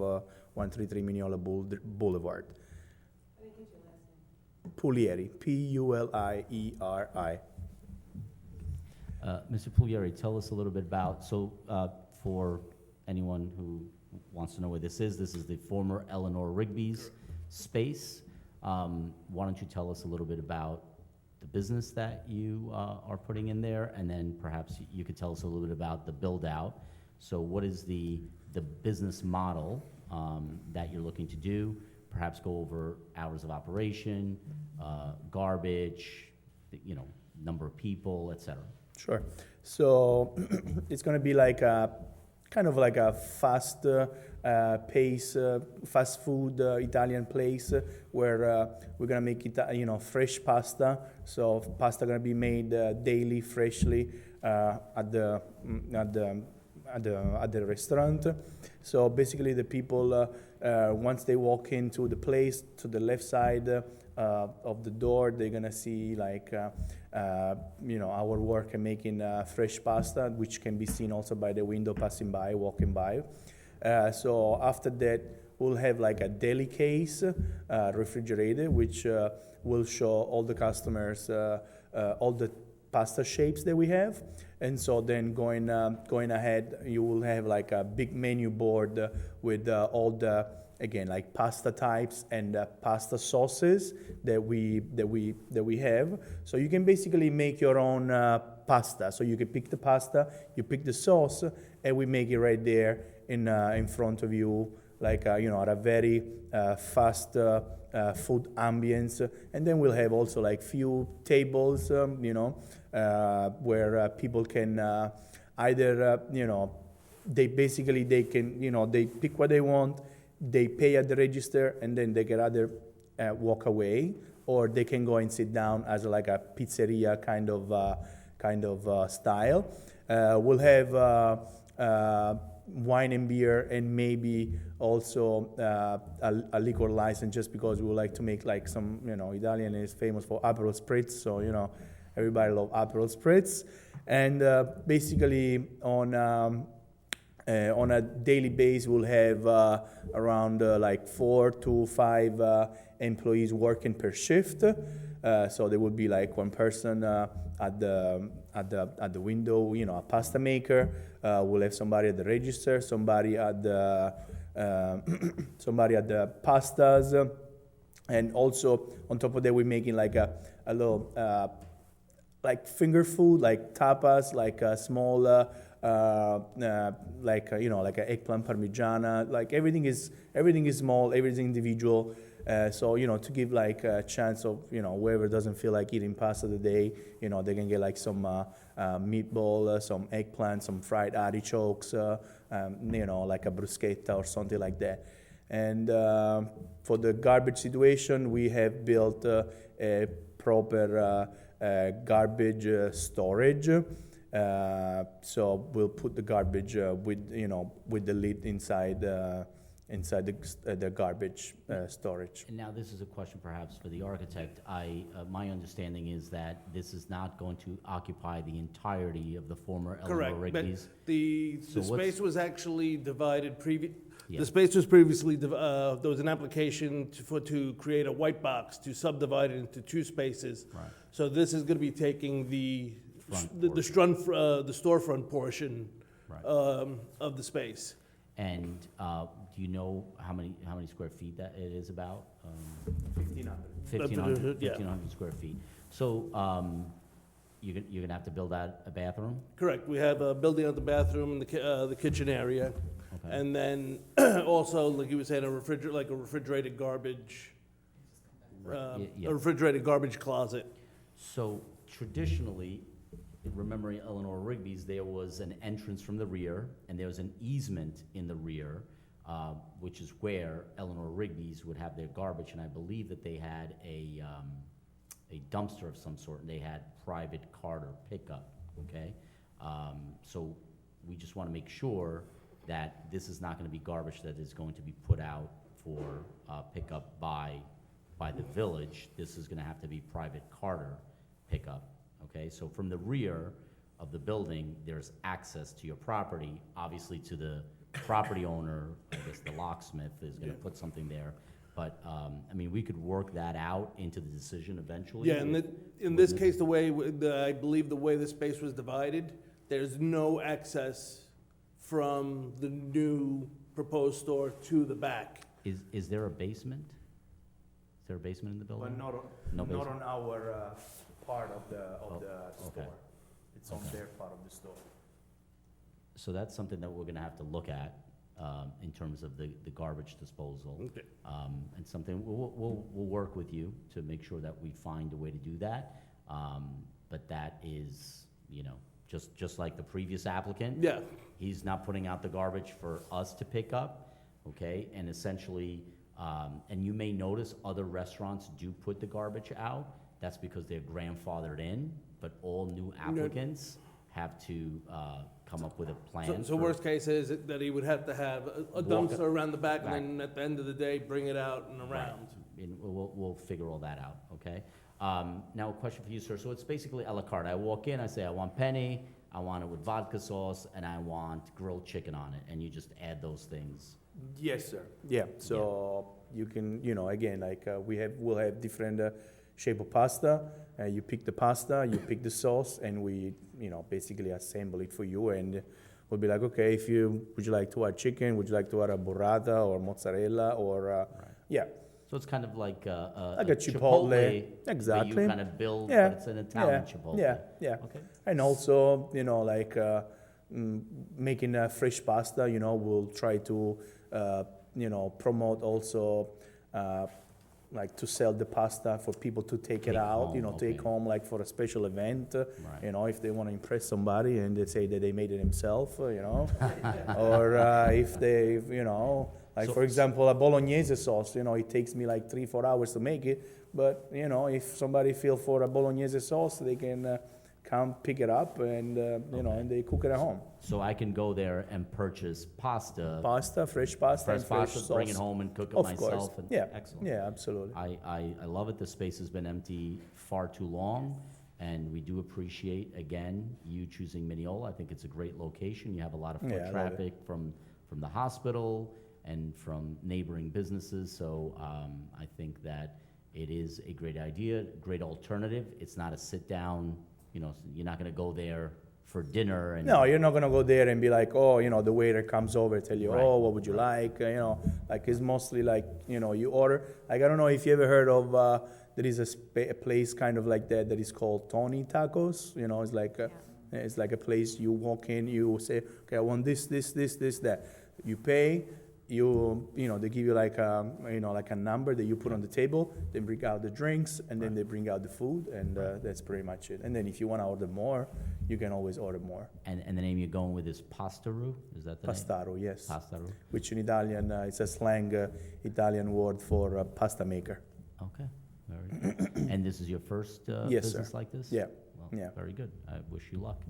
[SPEAKER 10] 133 Mineola Boulevard. Pulieri, Pulieri.
[SPEAKER 1] Mr. Puglieri, tell us a little bit about, for anyone who wants to know where this is the former Eleanor Rigby's space. Why don't you tell us a little bit about the business that you are putting in there, and then perhaps you could tell us a little bit about the build-out. So what is the business model that you're looking to do? Perhaps go over hours of operation, garbage, number of people, et cetera.
[SPEAKER 10] Sure. So it's going to be like a kind of like a fast pace, fast food Italian place where we're going to make it, fresh pasta. So pasta going to be made daily, freshly at the restaurant. So basically, the people once they walk into the place, to the left side of the door, they're gonna see like our work in making fresh pasta, which can be seen also by the window passing by, walking by. So after that, we'll have like a deli case, refrigerated, which will show all the customers all the pasta shapes that we have. And so then going ahead, you will have like a big menu board with all the, again, like pasta types and pasta sauces that we have. So you can basically make your own pasta. So you can pick the pasta, you pick the sauce, and we make it right there in front of you, like at a very fast food ambience. And then we'll have also like few tables, where people can either they pick what they want, they pay at the register, and then they can either walk away, or they can go and sit down as like a pizzeria kind of style. We'll have wine and beer, and maybe also a liquor license, just because we would like to make like some, Italian is famous for Aperol Spritz, so everybody loves Aperol Spritz. And basically on a daily basis, we'll have around like 4 to 5 employees working per shift. So there will be like one person at the window, a pasta maker. We'll have somebody at the register, somebody at the pastas, and also on top of that, we're making like a little like finger food, like tapas, like a small. Like an eggplant parmigiana, like everything is small, everything individual. So to give like a chance of whoever doesn't feel like eating pasta today, they can get like some meatball, some eggplant, some fried artichokes, like a bruschetta or something like that. And for the garbage situation, we have built a proper garbage storage. So we'll put the garbage with the lid inside the garbage storage.
[SPEAKER 1] And now this is a question perhaps for the architect. My understanding is that this is not going to occupy the entirety of the former Eleanor Rigby's.
[SPEAKER 9] But the
[SPEAKER 1] So
[SPEAKER 9] space was actually divided
[SPEAKER 1] Yeah.
[SPEAKER 9] The space was previously, there was an application to create a white box to subdivide it into 2 spaces.
[SPEAKER 1] Right.
[SPEAKER 9] So this is gonna be taking the storefront portion
[SPEAKER 1] Right.
[SPEAKER 9] of the space.
[SPEAKER 1] And do you know how many square feet that it is about?
[SPEAKER 10] 1,500.
[SPEAKER 1] 1,500 square feet. So you're gonna have to build out a bathroom?
[SPEAKER 9] Correct. We have a building out the bathroom and the kitchen area.
[SPEAKER 1] Okay.
[SPEAKER 9] And then also, like you were saying, a refrigerated garbage,
[SPEAKER 1] Yeah.
[SPEAKER 9] a refrigerated garbage closet.
[SPEAKER 1] So traditionally, remembering Eleanor Rigby's, there was an entrance from the rear, and there was an easement in the rear, which is where Eleanor Rigby's would have their garbage, and I believe that they had a dumpster of some sort, and they had private cart or pickup, okay? So we just want to make sure that this is not going to be garbage that is going to be put out for pickup by the village. This is going to have to be private carter pickup, okay? So from the rear of the building, there's access to your property, obviously to the property owner, I guess the locksmith is gonna put something there. But, I mean, we could work that out into the decision eventually.
[SPEAKER 9] Yeah, in this case, I believe the way the space was divided, there's no access from the new proposed store to the back.
[SPEAKER 1] Is there a basement? Is there a basement in the building?
[SPEAKER 10] But
[SPEAKER 1] No
[SPEAKER 10] not
[SPEAKER 1] basement.
[SPEAKER 10] on our part of the
[SPEAKER 1] okay.
[SPEAKER 10] store. It's on
[SPEAKER 1] Okay.
[SPEAKER 10] their part of the store.
[SPEAKER 1] So that's something that we're gonna have to look at, in terms of the garbage disposal.
[SPEAKER 9] Okay.
[SPEAKER 1] And something, we'll work with you to make sure that we find a way to do that. But that is, you know, just like the previous applicant.
[SPEAKER 9] Yeah,
[SPEAKER 1] He's not putting out the garbage for us to pick up, okay? And essentially, and you may notice other restaurants do put the garbage out. That's because they're grandfathered in, but all new applicants have to come up with a plan.
[SPEAKER 9] so
[SPEAKER 1] for-
[SPEAKER 9] worst case is that he would have to have a
[SPEAKER 1] Walk
[SPEAKER 9] dumpster
[SPEAKER 1] it
[SPEAKER 9] around the back, and
[SPEAKER 1] back.
[SPEAKER 9] then at the end of the day, bring it out and
[SPEAKER 1] Right.
[SPEAKER 9] around.
[SPEAKER 1] And we'll figure all that out, okay? Now, a question for you, sir. So it's basically à la carte. I walk in, I say, I want penne, I want it with vodka sauce, and I want grilled chicken on it, and you just add those things.
[SPEAKER 10] Yes, sir. Yeah, so you can, you know, again, like, we'll have different shape of pasta. You pick the pasta, you pick the sauce, and we, you know, basically assemble it for you, and we'll be like, okay, would you like to add chicken? Would you like to add a burrata or mozzarella or, yeah,
[SPEAKER 1] So it's kind of like
[SPEAKER 10] like a Chipotle.
[SPEAKER 1] That
[SPEAKER 10] Exactly.
[SPEAKER 1] you kind of build,
[SPEAKER 10] Yeah.
[SPEAKER 1] but it's an Italian
[SPEAKER 10] Yeah.
[SPEAKER 1] Chipotle.
[SPEAKER 10] Yeah.
[SPEAKER 1] Okay.
[SPEAKER 10] And also, you know, like making a fresh pasta, you know, we'll try to, you know, promote also, like to sell the pasta for people to take it
[SPEAKER 1] Take
[SPEAKER 10] out, you
[SPEAKER 1] home,
[SPEAKER 10] know, take
[SPEAKER 1] okay.
[SPEAKER 10] home like for a special event,
[SPEAKER 1] Right.
[SPEAKER 10] you know, if they want to impress somebody and they say that they made it themselves, you know, or if they, you know, like
[SPEAKER 1] So-
[SPEAKER 10] for example, a bolognese sauce, you know, it takes me like 3-4 hours to make it, but you know, if somebody feel for a bolognese sauce, they can come pick it up and you know, and they cook it at home.
[SPEAKER 1] So I can go there and purchase pasta,
[SPEAKER 10] Pasta, fresh pasta,
[SPEAKER 1] fresh
[SPEAKER 10] and fresh
[SPEAKER 1] pasta,
[SPEAKER 10] sauce.
[SPEAKER 1] bring it home and cook it
[SPEAKER 10] Of
[SPEAKER 1] myself.
[SPEAKER 10] course,
[SPEAKER 1] And
[SPEAKER 10] yeah,
[SPEAKER 1] Excellent.
[SPEAKER 10] yeah, absolutely.
[SPEAKER 1] I love it. The space has been empty far too long, and we do appreciate, again, you choosing Mineola. I think it's a great location. You have a lot of
[SPEAKER 10] Yeah, I
[SPEAKER 1] foot
[SPEAKER 10] love
[SPEAKER 1] traffic from the hospital and from neighboring businesses, so I think that it is a great idea, great alternative. It's not a sit-down, you know, you're not gonna go there for dinner and.
[SPEAKER 10] No, you're not gonna go there and be like, oh, you know, the waiter comes over, tell you,
[SPEAKER 1] Right.
[SPEAKER 10] oh, what would you like? You know, like it's mostly like, you know, you order. Like I don't know if you ever heard of, there is a place kind of like that is called Tony Tacos. You know, it's like a place you walk in, you say, okay, I want this, that. You pay. You know, they give you like you know, like a number that you put on the table. They bring out the drinks, and then they bring out the food, and that's pretty much it. And then if you want to order more, you can always order more.
[SPEAKER 1] And the name you're going with is Pastaru? Is that the name?
[SPEAKER 10] Pastaro, yes.
[SPEAKER 1] Pastaru?
[SPEAKER 10] Which in Italian, it's a slang Italian word for pasta maker.
[SPEAKER 1] Okay, very good. And this is your first
[SPEAKER 10] Yes,
[SPEAKER 1] business
[SPEAKER 10] sir.
[SPEAKER 1] like this?
[SPEAKER 10] Yeah,
[SPEAKER 1] Well,
[SPEAKER 10] yeah.
[SPEAKER 1] Very good. I wish you luck.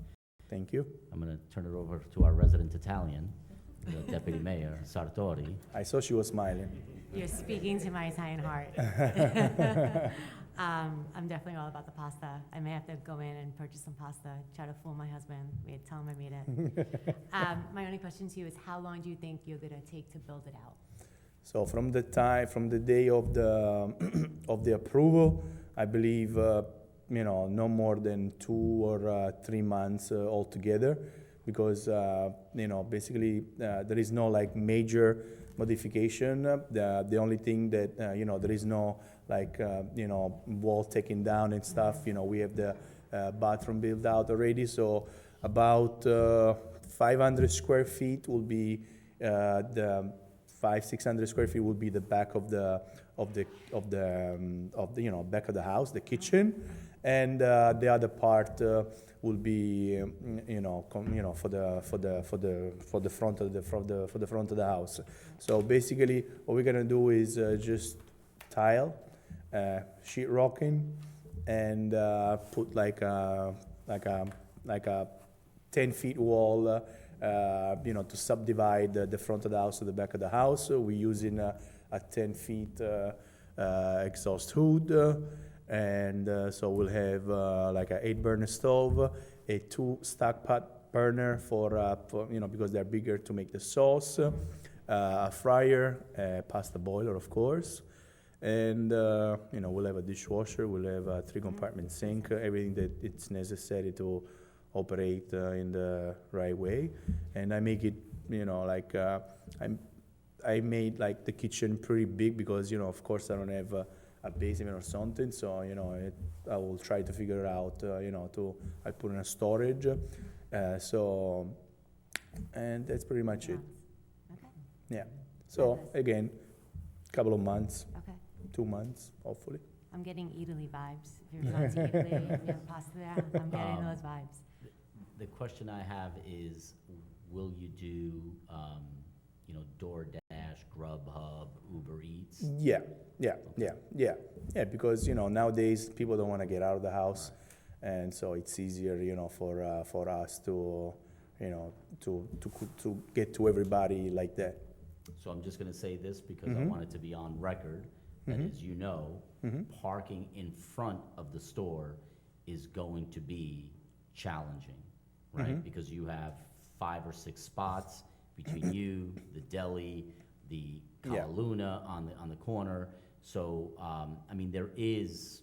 [SPEAKER 10] Thank you.
[SPEAKER 1] I'm going to turn it over to our resident Italian, the Deputy Mayor, Sartori.
[SPEAKER 10] I saw she was smiling.
[SPEAKER 7] You're speaking to my Italian heart. I'm definitely all about the pasta. I may have to go in and purchase some pasta, try to fool my husband, tell him I made it. My only question to you is, how long do you think you're gonna take to build it out?
[SPEAKER 10] So from the day of the of the approval, I believe you know, no more than 2 or 3 months altogether, because you know, basically there is no like major modification. The only thing that you know, there is no like you know, wall taken down and stuff. You know, we have the bathroom built out already, so about 500 square feet will be the 500-600 square feet will be the back of the you know, back of the house, the kitchen, and the other part will be you know, for the front of the house. So basically, what we're gonna do is just tile, sheetrocking, and put like a 10-feet wall. You know, to subdivide the front of the house to the back of the house. We're using a 10 feet exhaust hood, And so we'll have like a 8-burner stove, a 2 stock pot burner for because they're bigger to make the sauce, a fryer, a pasta boiler, of course, and we'll have a dishwasher, we'll have a 3-compartment sink, everything that it's necessary to operate in the right way. And I make it, I made like the kitchen pretty big because, of course I don't have a basement or something, so, I will try to figure out, I put in a storage, and that's pretty much it.
[SPEAKER 7] Okay,
[SPEAKER 10] Yeah. So again, couple of months,
[SPEAKER 7] okay.
[SPEAKER 10] 2 months, hopefully.
[SPEAKER 7] I'm getting Italy vibes. If you're going to Italy and you have pasta there, I'm getting those vibes.
[SPEAKER 1] The question I have is, will you do, DoorDash, Grubhub, Uber Eats?
[SPEAKER 10] Yeah, because, nowadays people don't want to get out of the house, and so it's easier, for us to, to get to everybody like that.
[SPEAKER 1] So I'm just gonna say this because I
[SPEAKER 10] Mhm.
[SPEAKER 1] want it to be on record, that
[SPEAKER 10] Mhm.
[SPEAKER 1] as you know, parking in front of the store is going to be challenging, right?
[SPEAKER 10] Mhm.
[SPEAKER 1] Because you have 5 or 6 spots between you, the deli, the
[SPEAKER 10] Yeah.
[SPEAKER 1] Kalaluna on the corner. So, there is,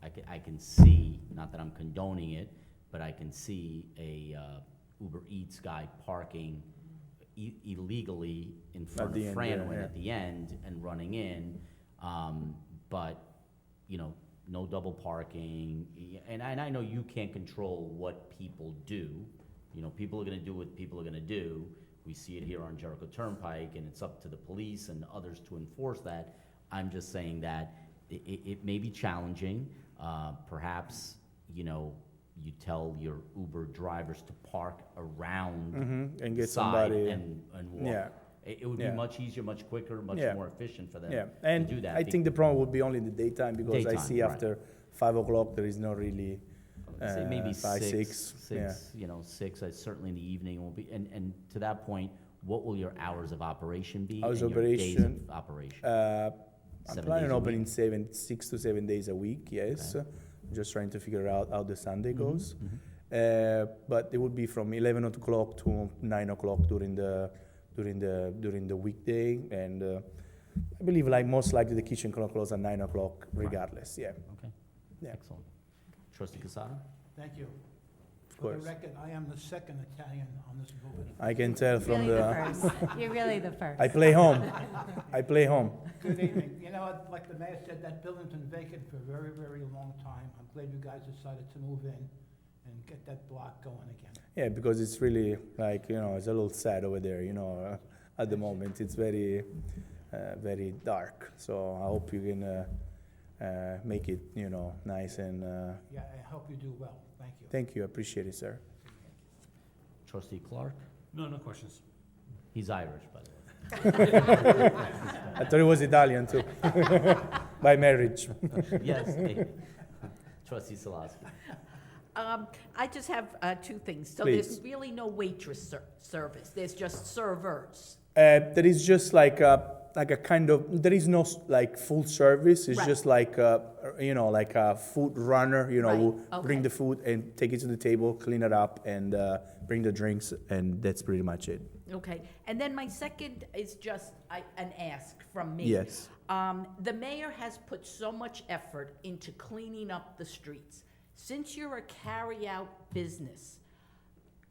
[SPEAKER 1] I can see, not that I'm condoning it, but I can see a Uber Eats guy parking illegally in front
[SPEAKER 10] the
[SPEAKER 1] of
[SPEAKER 10] end,
[SPEAKER 1] Franwin
[SPEAKER 10] yeah.
[SPEAKER 1] at the end and running in. But, no double parking. And I know you can't control what people do. People are gonna do what people are gonna do. We see it here on Jericho Turnpike, and it's up to the police and others to enforce that. I'm just saying that it may be challenging. Perhaps, you tell your Uber drivers to park around
[SPEAKER 10] And
[SPEAKER 1] the
[SPEAKER 10] get
[SPEAKER 1] side
[SPEAKER 10] somebody.
[SPEAKER 1] and walk.
[SPEAKER 10] Yeah.
[SPEAKER 1] It would be
[SPEAKER 10] Yeah.
[SPEAKER 1] much easier, much quicker, much
[SPEAKER 10] Yeah.
[SPEAKER 1] more efficient for them
[SPEAKER 10] Yeah,
[SPEAKER 1] to
[SPEAKER 10] and
[SPEAKER 1] do that.
[SPEAKER 10] I think the problem would be only in the daytime, because I
[SPEAKER 1] Daytime,
[SPEAKER 10] see
[SPEAKER 1] right.
[SPEAKER 10] after 5 o'clock, there is not really,
[SPEAKER 1] Say maybe
[SPEAKER 10] 5,
[SPEAKER 1] 6,
[SPEAKER 10] 6, yeah.
[SPEAKER 1] 6, certainly in the evening will be, and to that point, what will your hours of operation be?
[SPEAKER 10] Hours
[SPEAKER 1] and
[SPEAKER 10] of
[SPEAKER 1] your days
[SPEAKER 10] operation,
[SPEAKER 1] of operation?
[SPEAKER 10] I'm
[SPEAKER 1] 7
[SPEAKER 10] planning
[SPEAKER 1] days a
[SPEAKER 10] on opening
[SPEAKER 1] week?
[SPEAKER 10] 6 to 7 days a week, yes.
[SPEAKER 1] Okay.
[SPEAKER 10] Just trying to figure out how the Sunday goes.
[SPEAKER 1] mhm.
[SPEAKER 10] But it would be from 11 o'clock to 9 o'clock during the weekday, and I believe most likely the kitchen can close at 9 o'clock regardless, yeah.
[SPEAKER 1] Okay,
[SPEAKER 10] Yeah.
[SPEAKER 1] excellent. Trustee Casada?
[SPEAKER 4] Thank you.
[SPEAKER 10] Of
[SPEAKER 4] For the
[SPEAKER 10] course.
[SPEAKER 4] record, I am the second Italian on this board.
[SPEAKER 10] I can tell from
[SPEAKER 7] Really the
[SPEAKER 10] the,
[SPEAKER 7] first. You're really the first.
[SPEAKER 10] I play home. I play home.
[SPEAKER 4] Good evening. Like the mayor said, that building's been vacant for a very, very long time. I'm glad you guys decided to move in and get that block going again.
[SPEAKER 10] Yeah, because it's really it's a little sad over there, at the moment. It's very, very dark. So I hope you can make it, nice and,
[SPEAKER 4] Yeah, I hope you do well. Thank you.
[SPEAKER 10] thank you, I appreciate it, sir.
[SPEAKER 1] Trustee Clark?
[SPEAKER 11] No questions.
[SPEAKER 1] He's Irish, by the way.
[SPEAKER 10] I thought it was Italian too, by marriage.
[SPEAKER 1] Yes. Trustee Salaski?
[SPEAKER 8] I just have 2 things. So
[SPEAKER 10] Please.
[SPEAKER 8] there's really no waitress service, there's just servers.
[SPEAKER 10] There is just like a kind of, there is no full service. It's
[SPEAKER 8] Right.
[SPEAKER 10] just like a food runner,
[SPEAKER 8] Right,
[SPEAKER 10] who bring
[SPEAKER 8] okay.
[SPEAKER 10] the food and take it to the table, clean it up, and bring the drinks, and that's pretty much it.
[SPEAKER 8] Okay, and then my second is just an ask from me.
[SPEAKER 10] Yes.
[SPEAKER 8] The mayor has put so much effort into cleaning up the streets. Since you're a carry-out business,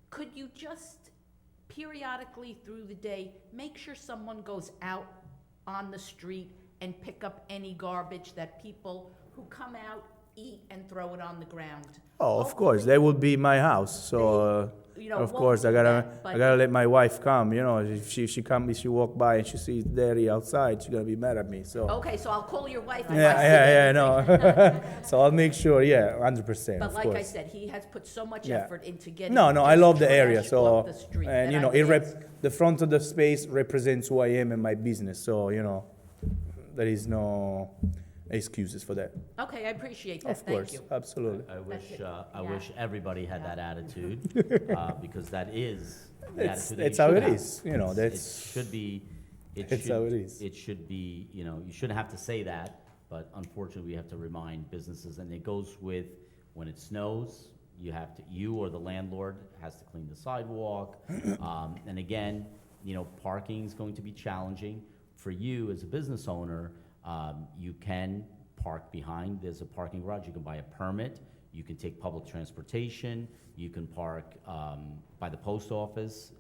[SPEAKER 8] could you just periodically through the day, make sure someone goes out on the street and pick up any garbage that people who come out, eat, and throw it on the ground?
[SPEAKER 10] Oh, of course, that would be my house. So, of course, I gotta let my wife come. If she walk by and she sees dairy outside, she's gonna be mad at me. So.
[SPEAKER 8] Okay, so I'll call your wife. If I see
[SPEAKER 10] Yeah,
[SPEAKER 8] anything.
[SPEAKER 10] no. So I'll make sure, 100%.
[SPEAKER 8] But
[SPEAKER 10] of
[SPEAKER 8] like
[SPEAKER 10] course.
[SPEAKER 8] I said, he has put so much
[SPEAKER 10] Yeah.
[SPEAKER 8] effort into getting.
[SPEAKER 10] No, I
[SPEAKER 8] just
[SPEAKER 10] love the area.
[SPEAKER 8] trash
[SPEAKER 10] So,
[SPEAKER 8] off the street
[SPEAKER 10] and
[SPEAKER 8] that I
[SPEAKER 10] it
[SPEAKER 8] would ask.
[SPEAKER 10] the front of the space represents who I am and my business. So, there is no excuses for that.
[SPEAKER 8] Okay, I appreciate that,
[SPEAKER 10] Of
[SPEAKER 8] thank
[SPEAKER 10] course,
[SPEAKER 8] you.
[SPEAKER 10] absolutely.
[SPEAKER 1] I wish,
[SPEAKER 8] it.
[SPEAKER 1] I
[SPEAKER 8] Yeah.
[SPEAKER 1] wish everybody had that attitude, because that is the
[SPEAKER 10] It's-
[SPEAKER 1] attitude that
[SPEAKER 10] it's
[SPEAKER 1] you
[SPEAKER 10] how
[SPEAKER 1] should
[SPEAKER 10] it
[SPEAKER 1] have.
[SPEAKER 10] is, you know,
[SPEAKER 1] It
[SPEAKER 10] that's-
[SPEAKER 1] should be,
[SPEAKER 10] It's how it is.
[SPEAKER 1] It should be, you shouldn't have to say that, but unfortunately, we have to remind businesses, and it goes with, when it snows, you or the landlord has to clean the sidewalk. And again, parking is going to be challenging. For you as a business owner, you can park behind, there's a parking garage, you can buy a permit, you can take public transportation, you can park by the post office,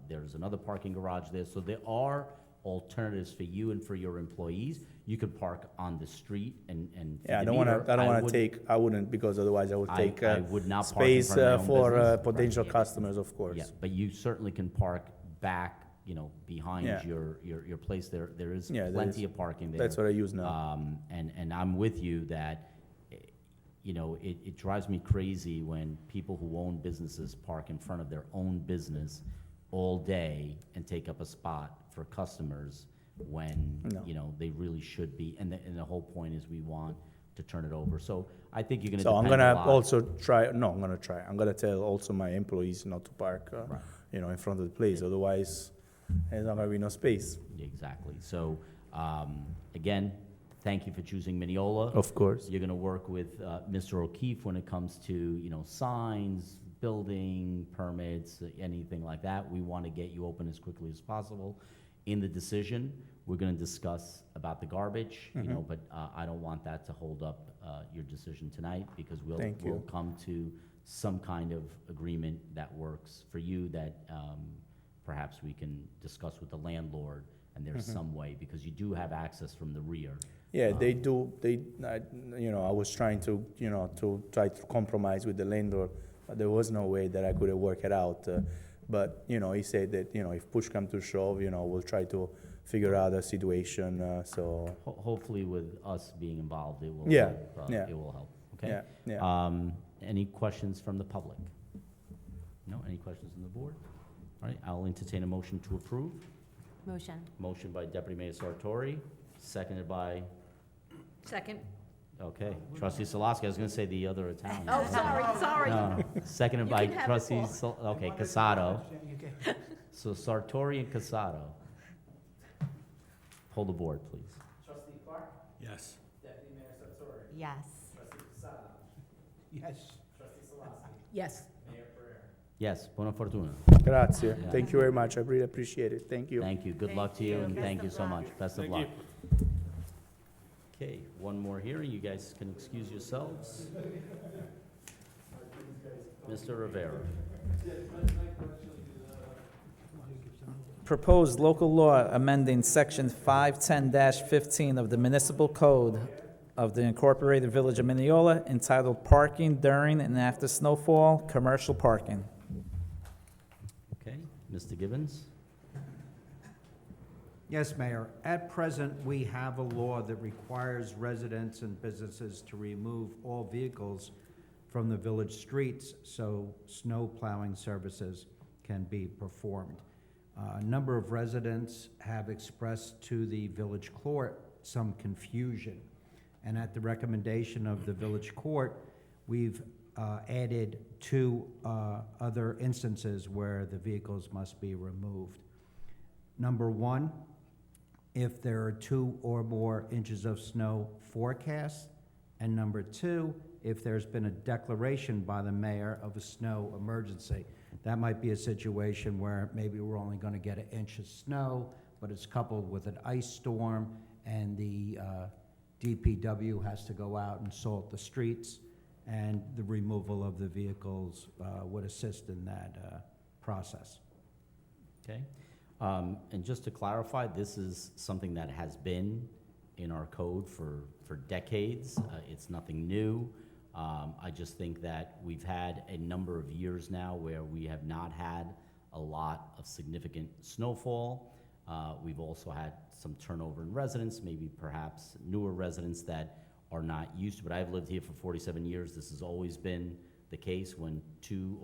[SPEAKER 1] there's another parking garage there, so there are alternatives for you and for your employees. You could park on the street and for
[SPEAKER 10] Yeah, I
[SPEAKER 1] the
[SPEAKER 10] don't want
[SPEAKER 1] meter,
[SPEAKER 10] to. I don't want
[SPEAKER 1] would-
[SPEAKER 10] to take. I wouldn't, because otherwise I would take
[SPEAKER 1] I would not park in
[SPEAKER 10] space
[SPEAKER 1] front of my own
[SPEAKER 10] for
[SPEAKER 1] business.
[SPEAKER 10] potential
[SPEAKER 1] Right.
[SPEAKER 10] customers, of course.
[SPEAKER 1] Yeah, but you certainly can park back, behind
[SPEAKER 10] Yeah.
[SPEAKER 1] your place. There is
[SPEAKER 10] Yeah, there
[SPEAKER 1] plenty
[SPEAKER 10] is.
[SPEAKER 1] of parking there.
[SPEAKER 10] That's what I use now.
[SPEAKER 1] And I'm with you that, it drives me crazy when people who own businesses park in front of their own business all day and take up a spot for customers when,
[SPEAKER 10] No.
[SPEAKER 1] they really should be. And the whole point is we want to turn it over. So I think you're gonna
[SPEAKER 10] So I'm
[SPEAKER 1] depend a
[SPEAKER 10] gonna
[SPEAKER 1] lot.
[SPEAKER 10] also try. No, I'm gonna try. I'm gonna tell also my employees not to park,
[SPEAKER 1] Right.
[SPEAKER 10] in front of the place. Otherwise, there's not gonna be no space.
[SPEAKER 1] Exactly. So, again, thank you for choosing Mineola.
[SPEAKER 10] Of course.
[SPEAKER 1] You're gonna work with Mr. O'Keefe when it comes to, signs, building, permits, anything like that. We want to get you open as quickly as possible. In the decision, we're gonna discuss about the garbage,
[SPEAKER 10] Mhm.
[SPEAKER 1] but I don't want that to hold up your decision tonight, because
[SPEAKER 10] Thank you.
[SPEAKER 1] we'll come to some kind of agreement that works for you, that perhaps we can discuss with the landlord, and there's
[SPEAKER 10] Mhm.
[SPEAKER 1] some way, because you do have access from the rear.
[SPEAKER 10] Yeah, they do. I was trying to, to try to compromise with the landlord, but there was no way that I could have worked it out. But he said that if push come to shove, we'll try to figure out a situation. So
[SPEAKER 1] Hopefully with us being involved, it will
[SPEAKER 10] Yeah,
[SPEAKER 1] help.
[SPEAKER 10] yeah.
[SPEAKER 1] It will help, okay?
[SPEAKER 10] yeah, yeah.
[SPEAKER 1] Any questions from the public? No, any questions from the board? All right, I'll entertain a motion to approve.
[SPEAKER 7] Motion.
[SPEAKER 1] Motion by Deputy Mayor Sartori, seconded by,
[SPEAKER 8] Second?
[SPEAKER 1] okay, Trustee Solosky. I was gonna say the other Italian.
[SPEAKER 8] Oh, sorry.
[SPEAKER 1] No, seconded
[SPEAKER 8] You
[SPEAKER 1] by
[SPEAKER 8] can have it,
[SPEAKER 1] Trustee,
[SPEAKER 8] Paul.
[SPEAKER 1] okay, Casato.
[SPEAKER 4] You get-
[SPEAKER 1] So Sartori and Casato. Pull the board, please.
[SPEAKER 9] Yes.
[SPEAKER 7] Yes.
[SPEAKER 4] Yes.
[SPEAKER 8] Yes.
[SPEAKER 1] Yes, buona fortuna.
[SPEAKER 10] Grazie.
[SPEAKER 1] Yeah.
[SPEAKER 10] Thank you very much. I really appreciate it. Thank you.
[SPEAKER 1] Thank you. Good luck to you, and thank you so much. Best of
[SPEAKER 9] Thank
[SPEAKER 1] luck.
[SPEAKER 9] you.
[SPEAKER 1] Okay, one more hearing. You guys can excuse yourselves. Mr. Rivera.
[SPEAKER 2] Proposed local law amending section 510-15 of the municipal code of the Incorporated Village of Mineola entitled Parking During and After Snowfall, Commercial Parking.
[SPEAKER 1] Okay, Mr. Gibbons?
[SPEAKER 3] Yes, Mayor. At present, we have a law that requires residents and businesses to remove all vehicles from the village streets so snow plowing services can be performed. A number of residents have expressed to the village court some confusion. And at the recommendation of the village court, we've added two other instances where the vehicles must be removed. Number one, if there are 2 or more inches of snow forecast, and number 2, if there's been a declaration by the mayor of a snow emergency. That might be a situation where maybe we're only gonna get 1 inch of snow, but it's coupled with an ice storm, and the DPW has to go out and salt the streets, and the removal of the vehicles would assist in that process.
[SPEAKER 1] Okay. And just to clarify, this is something that has been in our code for decades. It's nothing new. I just think that we've had a number of years now where we have not had a lot of significant snowfall. We've also had some turnover in residents, maybe perhaps newer residents that are not used to it. I've lived here for 47 years. This has always been the case. When 2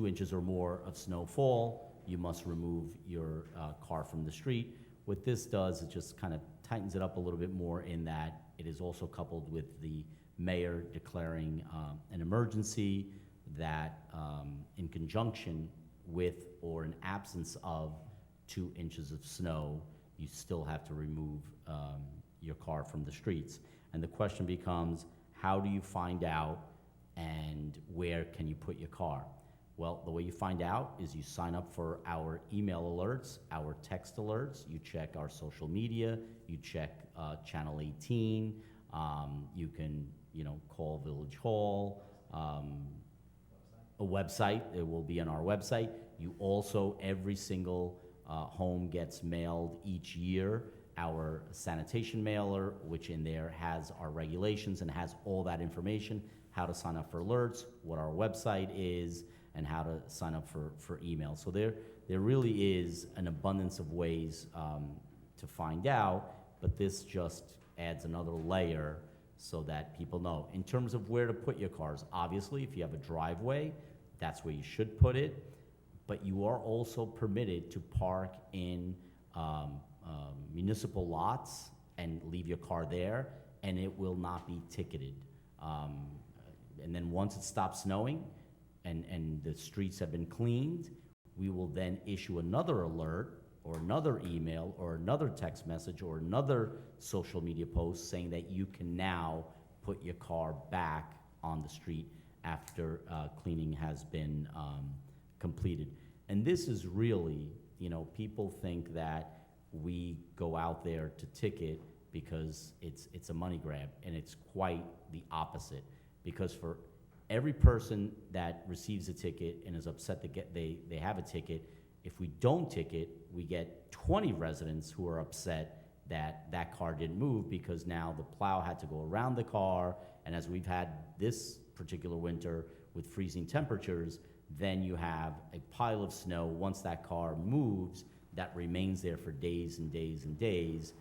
[SPEAKER 1] inches or more of snow fall, you must remove your car from the street. What this does, it just kind of tightens it up a little bit more in that it is also coupled with the mayor declaring an emergency that in conjunction with or in absence of 2 inches of snow, you still have to remove your car from the streets. And the question becomes, how do you find out and where can you put your car? Well, the way you find out is you sign up for our email alerts, our text alerts, you check our social media, you check Channel 18, you can, call Village Hall, a website, it will be on our website. You also, every single home gets mailed each year our sanitation mailer, which in there has our regulations and has all that information, how to sign up for alerts, what our website is, and how to sign up for email. So there really is an abundance of ways to find out, but this just adds another layer so that people know. In terms of where to put your cars, obviously, if you have a driveway, that's where you should put it, but you are also permitted to park in municipal lots and leave your car there, and it will not be ticketed. And then once it stops snowing and the streets have been cleaned, we will then issue another alert or another email or another text message or another social media post saying that you can now put your car back on the street after cleaning has been completed. And this is really, people think that we go out there to ticket because it's a money grab, and it's quite the opposite. Because for every person that receives a ticket and is upset that they have a ticket, if we don't ticket, we get 20 residents who are upset that car didn't move because now the plow had to go around the car, and as we've had this particular winter with freezing temperatures, then you have a pile of snow. Once that car moves, that remains there for days and days and days,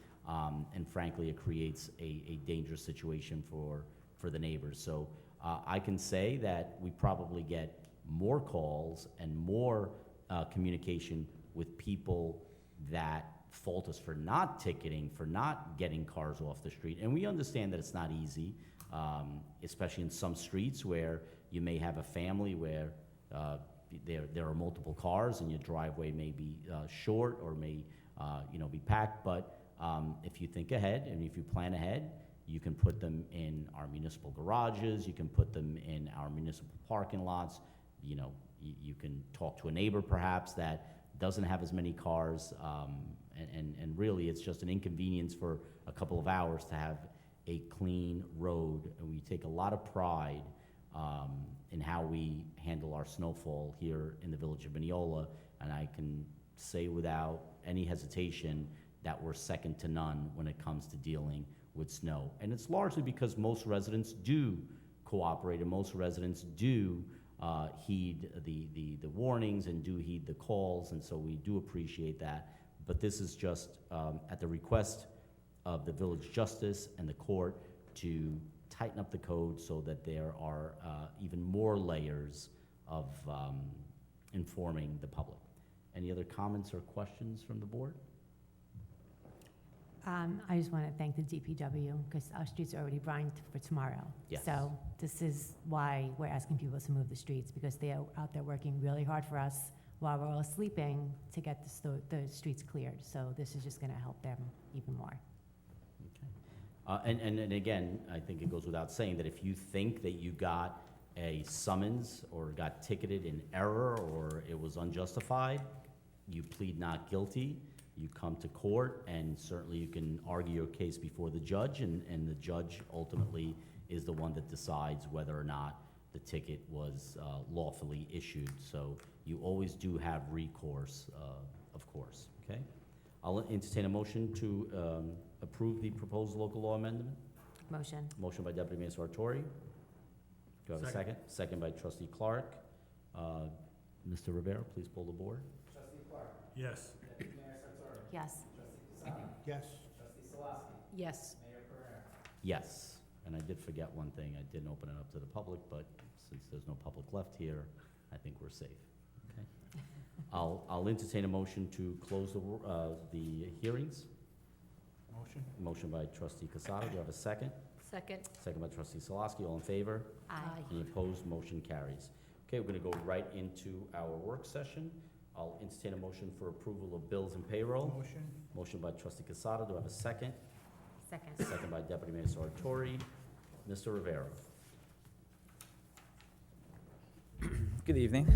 [SPEAKER 1] and frankly, it creates a dangerous situation for the neighbors. So I can say that we probably get more calls and more communication with people that fault us for not ticketing, for not getting cars off the street. And we understand that it's not easy, especially in some streets where you may have a family where there are multiple cars and your driveway may be short or may be packed. But if you think ahead and if you plan ahead, you can put them in our municipal garages, you can put them in our municipal parking lots. You can talk to a neighbor perhaps that doesn't have as many cars, and really it's just an inconvenience for a couple of hours to have a clean road. And we take a lot of pride in how we handle our snowfall here in the village of Mineola, and I can say without any hesitation that we're second to none when it comes to dealing with snow. And it's largely because most residents do cooperate and most residents do heed the warnings and do heed the calls, and so we do appreciate that. But this is just at the request of the village justice and the court to tighten up the code so that there are even more layers of informing the public. Any other comments or questions from the board?
[SPEAKER 7] I just want to thank the DPW because our streets are already brined for tomorrow.
[SPEAKER 1] Yes.
[SPEAKER 7] So this is why we're asking people to move the streets, because they are out there working really hard for us while we're all sleeping to get the streets cleared. So this is just going to help them even more.
[SPEAKER 1] And again, I think it goes without saying that if you think that you got a summons or got ticketed in error or it was unjustified, you plead not guilty, you come to court, and certainly you can argue your case before the judge, and the judge ultimately is the one that decides whether or not the ticket was lawfully issued. So you always do have recourse, of course, okay? I'll entertain a motion to approve the proposed local law amendment.
[SPEAKER 7] Motion.
[SPEAKER 1] Motion by Deputy Mayor Sartori. Do I have a second? Second by Trustee Clark. Mr. Rivera, please pull the board.
[SPEAKER 4] Yes.
[SPEAKER 7] Yes.
[SPEAKER 4] Yes.
[SPEAKER 8] Yes.
[SPEAKER 1] Yes, and I did forget one thing. I didn't open it up to the public, but since there's no public left here, I think we're safe. Okay. I'll entertain a motion to close the hearings.
[SPEAKER 4] Motion?
[SPEAKER 1] Motion by Trustee Casado. Do you have a second?
[SPEAKER 8] Second.
[SPEAKER 1] Second by Trustee Salaski. All in favor?
[SPEAKER 7] Aye.
[SPEAKER 1] Any opposed? Motion carries. Okay, we're going to go right into our work session. I'll entertain a motion for approval of bills and payroll.
[SPEAKER 4] Motion?
[SPEAKER 1] Motion by Trustee Casado. Do I have a second?
[SPEAKER 7] Second.
[SPEAKER 1] second by Deputy Mayor Sartori. Mr. Rivera.
[SPEAKER 2] Good evening.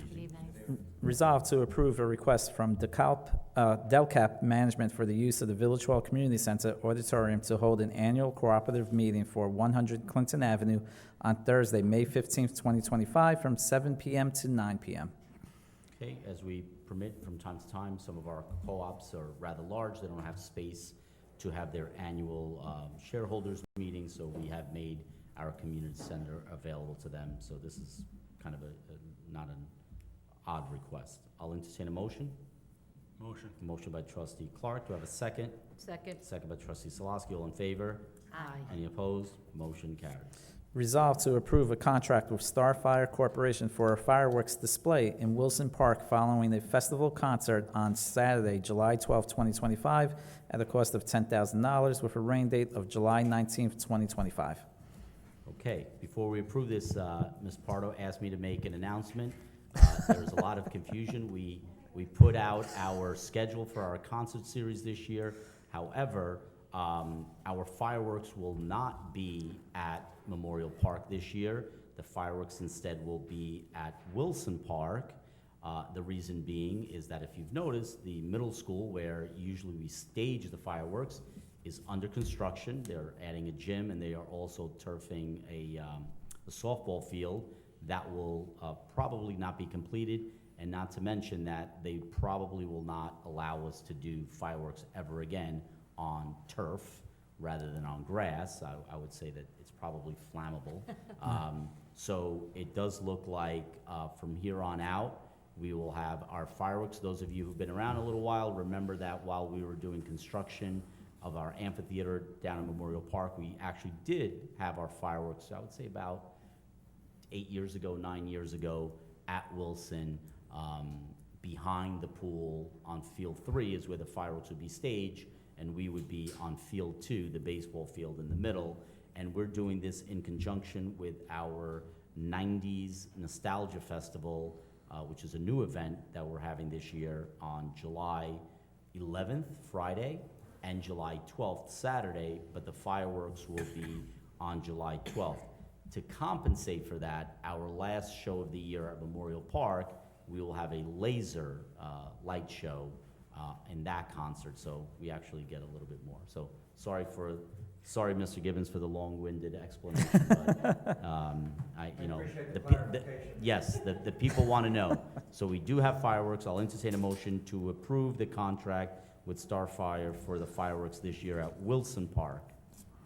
[SPEAKER 7] Good evening.
[SPEAKER 2] Resolved to approve a request from Delcap Management for the use of the Village Hall Community Center auditorium to hold an annual cooperative meeting for 100 Clinton Avenue on Thursday, May 15th, 2025, from 7 p.m. to 9 p.m.
[SPEAKER 1] Okay, as we permit from time to time, some of our co-ops are rather large. They don't have space to have their annual shareholders meeting, so we have made our community center available to them. So this is kind of not an odd request. I'll entertain a motion.
[SPEAKER 11] Motion.
[SPEAKER 1] Motion by trustee Clark. Do I have a second?
[SPEAKER 8] Second.
[SPEAKER 1] Second by trustee Salaski. All in favor?
[SPEAKER 8] Aye.
[SPEAKER 1] Any opposed? Motion carries.
[SPEAKER 2] Resolved to approve a contract with Starfire Corporation for a fireworks display in Wilson Park following a festival concert on Saturday, July 12, 2025, at a cost of $10,000 with a rain date of July 19, 2025.
[SPEAKER 1] Okay, before we approve this, Ms. Pardo asked me to make an announcement. There's a lot of confusion. We put out our schedule for our concert series this year. However, our fireworks will not be at Memorial Park this year. The fireworks instead will be at Wilson Park. The reason being is that if you've noticed, the middle school where usually we stage the fireworks is under construction. They're adding a gym, and they are also turfing a softball field that will probably not be completed, and not to mention that they probably will not allow us to do fireworks ever again on turf rather than on grass. I would say that it's probably flammable. So it does look like from here on out, we will have our fireworks. Those of you who've been around a little while, remember that while we were doing construction of our amphitheater down in Memorial Park, we actually did have our fireworks, I would say about 8 years ago, 9 years ago, at Wilson, behind the pool on Field 3 is where the fireworks would be staged, and we would be on Field 2, the baseball field in the middle. And we're doing this in conjunction with our 90s Nostalgia Festival, which is a new event that we're having this year on July 11th, Friday, and July 12th, Saturday, but the fireworks will be on July 12th. To compensate for that, our last show of the year at Memorial Park, we will have a laser light show in that concert, so we actually get a little bit more. So sorry, Mr. Gibbons, for the long-winded explanation, but yes, the people want to know. So we do have fireworks. I'll entertain a motion to approve the contract with Starfire for the fireworks this year at Wilson Park.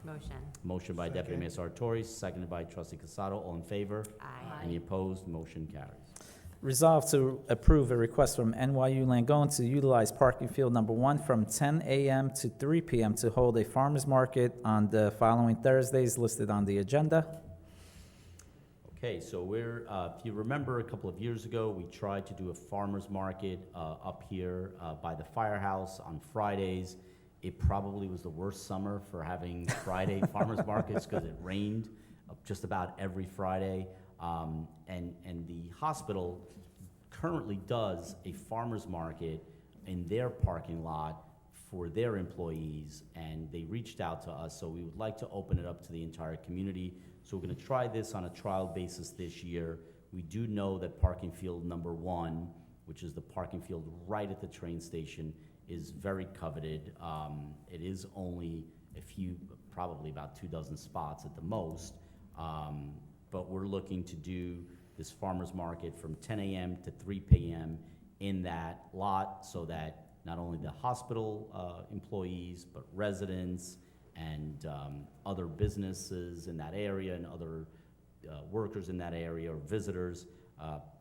[SPEAKER 7] Motion.
[SPEAKER 1] Motion by Deputy Mayor Sartori, seconded by Trustee Casado. All in favor?
[SPEAKER 7] Aye.
[SPEAKER 1] Any opposed? Motion carries.
[SPEAKER 2] Resolved to approve a request from NYU Langone to utilize parking field number 1 from 10 a.m. to 3 p.m. to hold a farmer's market on the following Thursdays listed on the agenda.
[SPEAKER 1] Okay, so if you remember a couple of years ago, we tried to do a farmer's market up here by the firehouse on Fridays. It probably was the worst summer for having Friday farmer's markets because it rained just about every Friday. And the hospital currently does a farmer's market in their parking lot for their employees, and they reached out to us, so we would like to open it up to the entire community. So we're gonna try this on a trial basis this year. We do know that parking field number 1, which is the parking field right at the train station, is very coveted. It is only a few, probably about 24 spots at the most, but we're looking to do this farmer's market from 10 a.m. to 3 p.m. in that lot so that not only the hospital employees, but residents and other businesses in that area and other workers in that area or visitors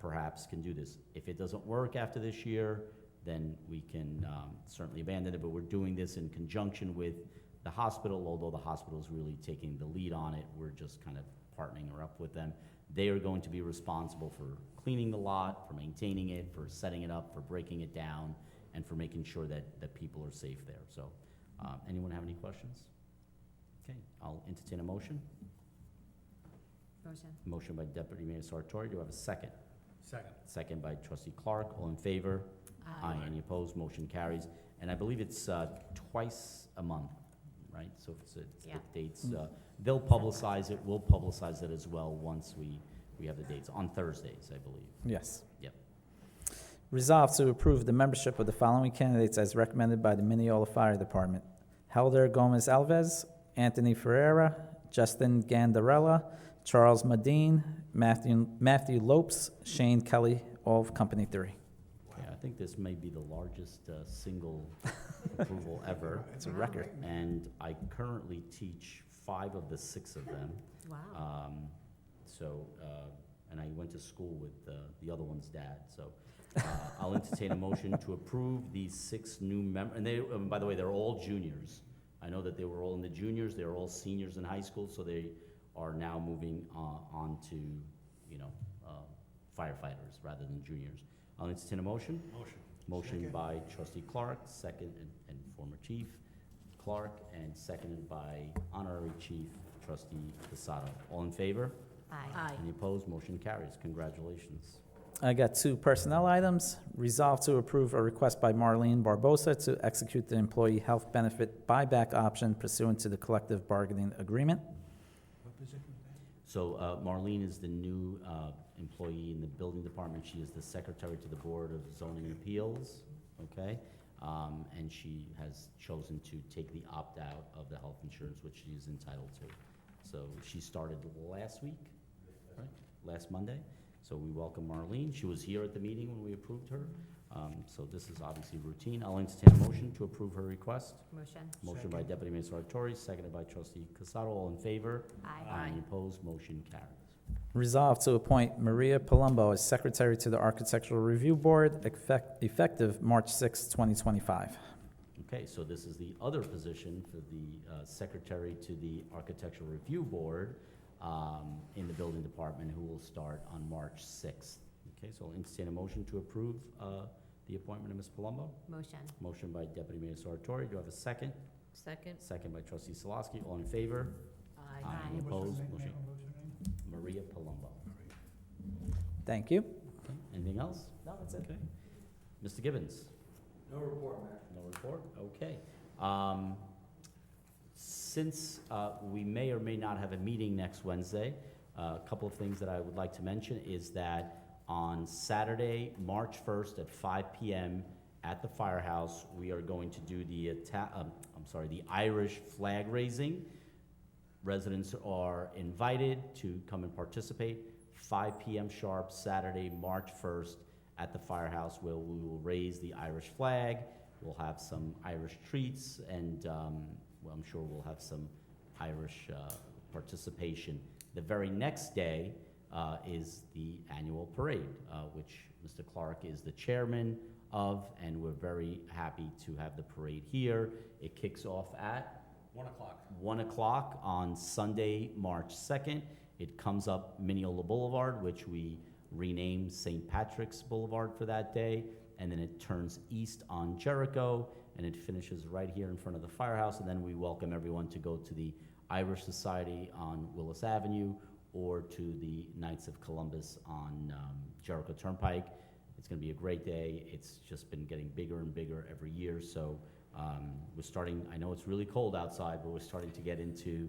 [SPEAKER 1] perhaps can do this. If it doesn't work after this year, then we can certainly abandon it, but we're doing this in conjunction with the hospital, although the hospital is really taking the lead on it. We're just kind of partnering up with them. They are going to be responsible for cleaning the lot, for maintaining it, for setting it up, for breaking it down, and for making sure that people are safe there. So, anyone have any questions? Okay, I'll entertain a motion.
[SPEAKER 7] Motion.
[SPEAKER 1] Motion by Deputy Mayor Sartori. Do I have a second?
[SPEAKER 11] Second.
[SPEAKER 1] Second by Trustee Clark. All in favor? Aye. Any opposed? Motion carries. And I believe it's twice a month, right? So if it's
[SPEAKER 7] Yeah.
[SPEAKER 1] with dates, they'll publicize it, we'll publicize it as well once we have the dates, on Thursdays, I believe.
[SPEAKER 2] Yes.
[SPEAKER 1] Yep.
[SPEAKER 2] Resolved to approve the membership of the following candidates as recommended by the Mineola Fire Department: Helder Gomez Alves, Anthony Ferreira, Justin Gandarella, Charles Madine, Matthew Lopes, Shane Kelly, all of Company 3.
[SPEAKER 1] Yeah, I think this may be the largest single approval ever.
[SPEAKER 2] It's a record.
[SPEAKER 1] And I currently teach 5 of the 6 of them.
[SPEAKER 7] Wow.
[SPEAKER 1] And I went to school with the other one's dad, so I'll entertain a motion to approve these 6 new members. And they, by the way, they're all juniors. I know that they were all in the juniors, they were all seniors in high school, so they are now moving on to, firefighters rather than juniors. I'll entertain a motion. Motion by trustee Clark, second, and former chief Clark, and seconded by honorary chief trustee Casado. All in favor?
[SPEAKER 7] Aye.
[SPEAKER 1] Any opposed? Motion carries. Congratulations.
[SPEAKER 2] I got 2 personnel items. Resolved to approve a request by Marlene Barbosa to execute the employee health benefit buyback option pursuant to the collective bargaining agreement.
[SPEAKER 4] What position is that?
[SPEAKER 1] So Marlene is the new employee in the building department. She is the secretary to the Board of Zoning Appeals, okay? And she has chosen to take the opt-out of the health insurance, which she is entitled to. So she started last week, right? Last Monday. So we welcome Marlene. She was here at the meeting when we approved her. So this is obviously routine. I'll entertain a motion to approve her request.
[SPEAKER 7] Motion.
[SPEAKER 1] Motion by Deputy Mayor Sartori, seconded by trustee Casado. All in favor?
[SPEAKER 7] Aye.
[SPEAKER 1] Any opposed? Motion carries.
[SPEAKER 2] Resolved to appoint Maria Palumbo as secretary to the Architectural Review Board effective March 6, 2025.
[SPEAKER 1] Okay, so this is the other position for the secretary to the Architectural Review Board in the building department, who will start on March 6th. Okay, so I'll entertain a motion to approve the appointment of Ms. Palumbo.
[SPEAKER 7] Motion.
[SPEAKER 1] Motion by Deputy Mayor Sartori. Do I have a second?
[SPEAKER 8] Second?
[SPEAKER 1] Second by trustee Salaski. All in favor?
[SPEAKER 8] Aye.
[SPEAKER 1] Any
[SPEAKER 4] What's her
[SPEAKER 1] opposed?
[SPEAKER 4] name?
[SPEAKER 1] Motion.
[SPEAKER 4] What's her name?
[SPEAKER 1] Maria Palumbo.
[SPEAKER 2] Thank you.
[SPEAKER 1] Okay, anything else?
[SPEAKER 2] No, that's it.
[SPEAKER 1] Okay. Mr. Gibbons? No report, Mayor. No report? Okay. Since we may or may not have a meeting next Wednesday, a couple of things that I would like to mention is that on Saturday, March 1st at 5 p.m. at the firehouse, we are going to do the Irish flag raising. Residents are invited to come and participate. 5 p.m. sharp, Saturday, March 1st, at the firehouse, where we will raise the Irish flag. We'll have some Irish treats, and I'm sure we'll have some Irish participation. The very next day is the annual parade, which Mr. Clark is the chairman of, and we're very happy to have the parade here. It kicks off at
[SPEAKER 11] 1 o'clock.
[SPEAKER 1] 1 o'clock on Sunday, March 2nd. It comes up Mineola Boulevard, which we renamed St. Patrick's Boulevard for that day, and then it turns east on Jericho, and it finishes right here in front of the firehouse, and then we welcome everyone to go to the Irish Society on Willis Avenue or to the Knights of Columbus on Jericho Turnpike. It's going to be a great day. It's just been getting bigger and bigger every year, so we're starting, I know it's really cold outside, but we're starting to get into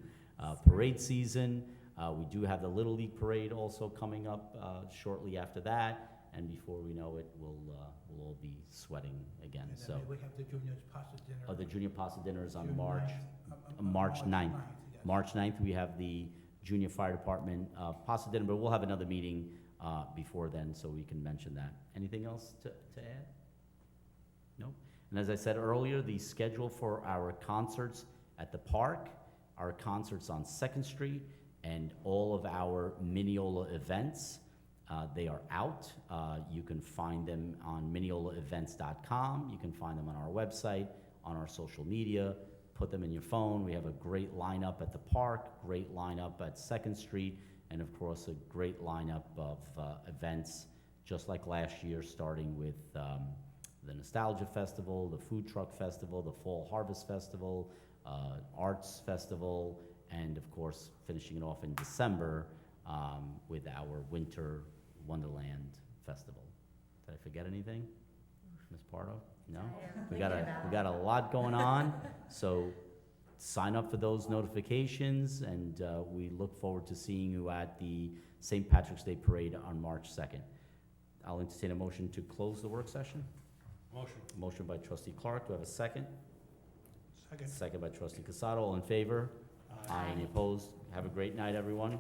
[SPEAKER 1] parade season. We do have the Little League Parade also coming up shortly after that, and before we know it, we'll all be sweating again.
[SPEAKER 4] And
[SPEAKER 1] So,
[SPEAKER 4] then we have the junior pasta dinner.
[SPEAKER 1] the junior pasta dinner is on
[SPEAKER 4] June
[SPEAKER 1] March
[SPEAKER 4] 9th,
[SPEAKER 1] March 9th.
[SPEAKER 4] yes.
[SPEAKER 1] March 9th, we have the junior fire department pasta dinner, but we'll have another meeting before then, so we can mention that. Anything else to add? No? And as I said earlier, the schedule for our concerts at the park, our concerts on 2nd Street, and all of our Mineola events, they are out. You can find them on mineolaevents.com. You can find them on our website, on our social media. Put them in your phone. We have a great lineup at the park, great lineup at 2nd Street, and of course a great lineup of events, just like last year, starting with the Nostalgia Festival, the Food Truck Festival, the Fall Harvest Festival, Arts Festival, and of course finishing it off in December with our Winter Wonderland Festival. Did I forget anything, Ms. Pardo? No? We got a lot going on, so sign up for those notifications, and we look forward to seeing you at the St. Patrick's Day Parade on March 2nd. I'll entertain a motion to close the work session.
[SPEAKER 11] Motion.
[SPEAKER 1] Motion by trustee Clark, do I have a second?
[SPEAKER 4] Second.
[SPEAKER 1] Second by trustee Casado, all in favor?
[SPEAKER 7] Aye.
[SPEAKER 1] Any opposed? Have a great night, everyone.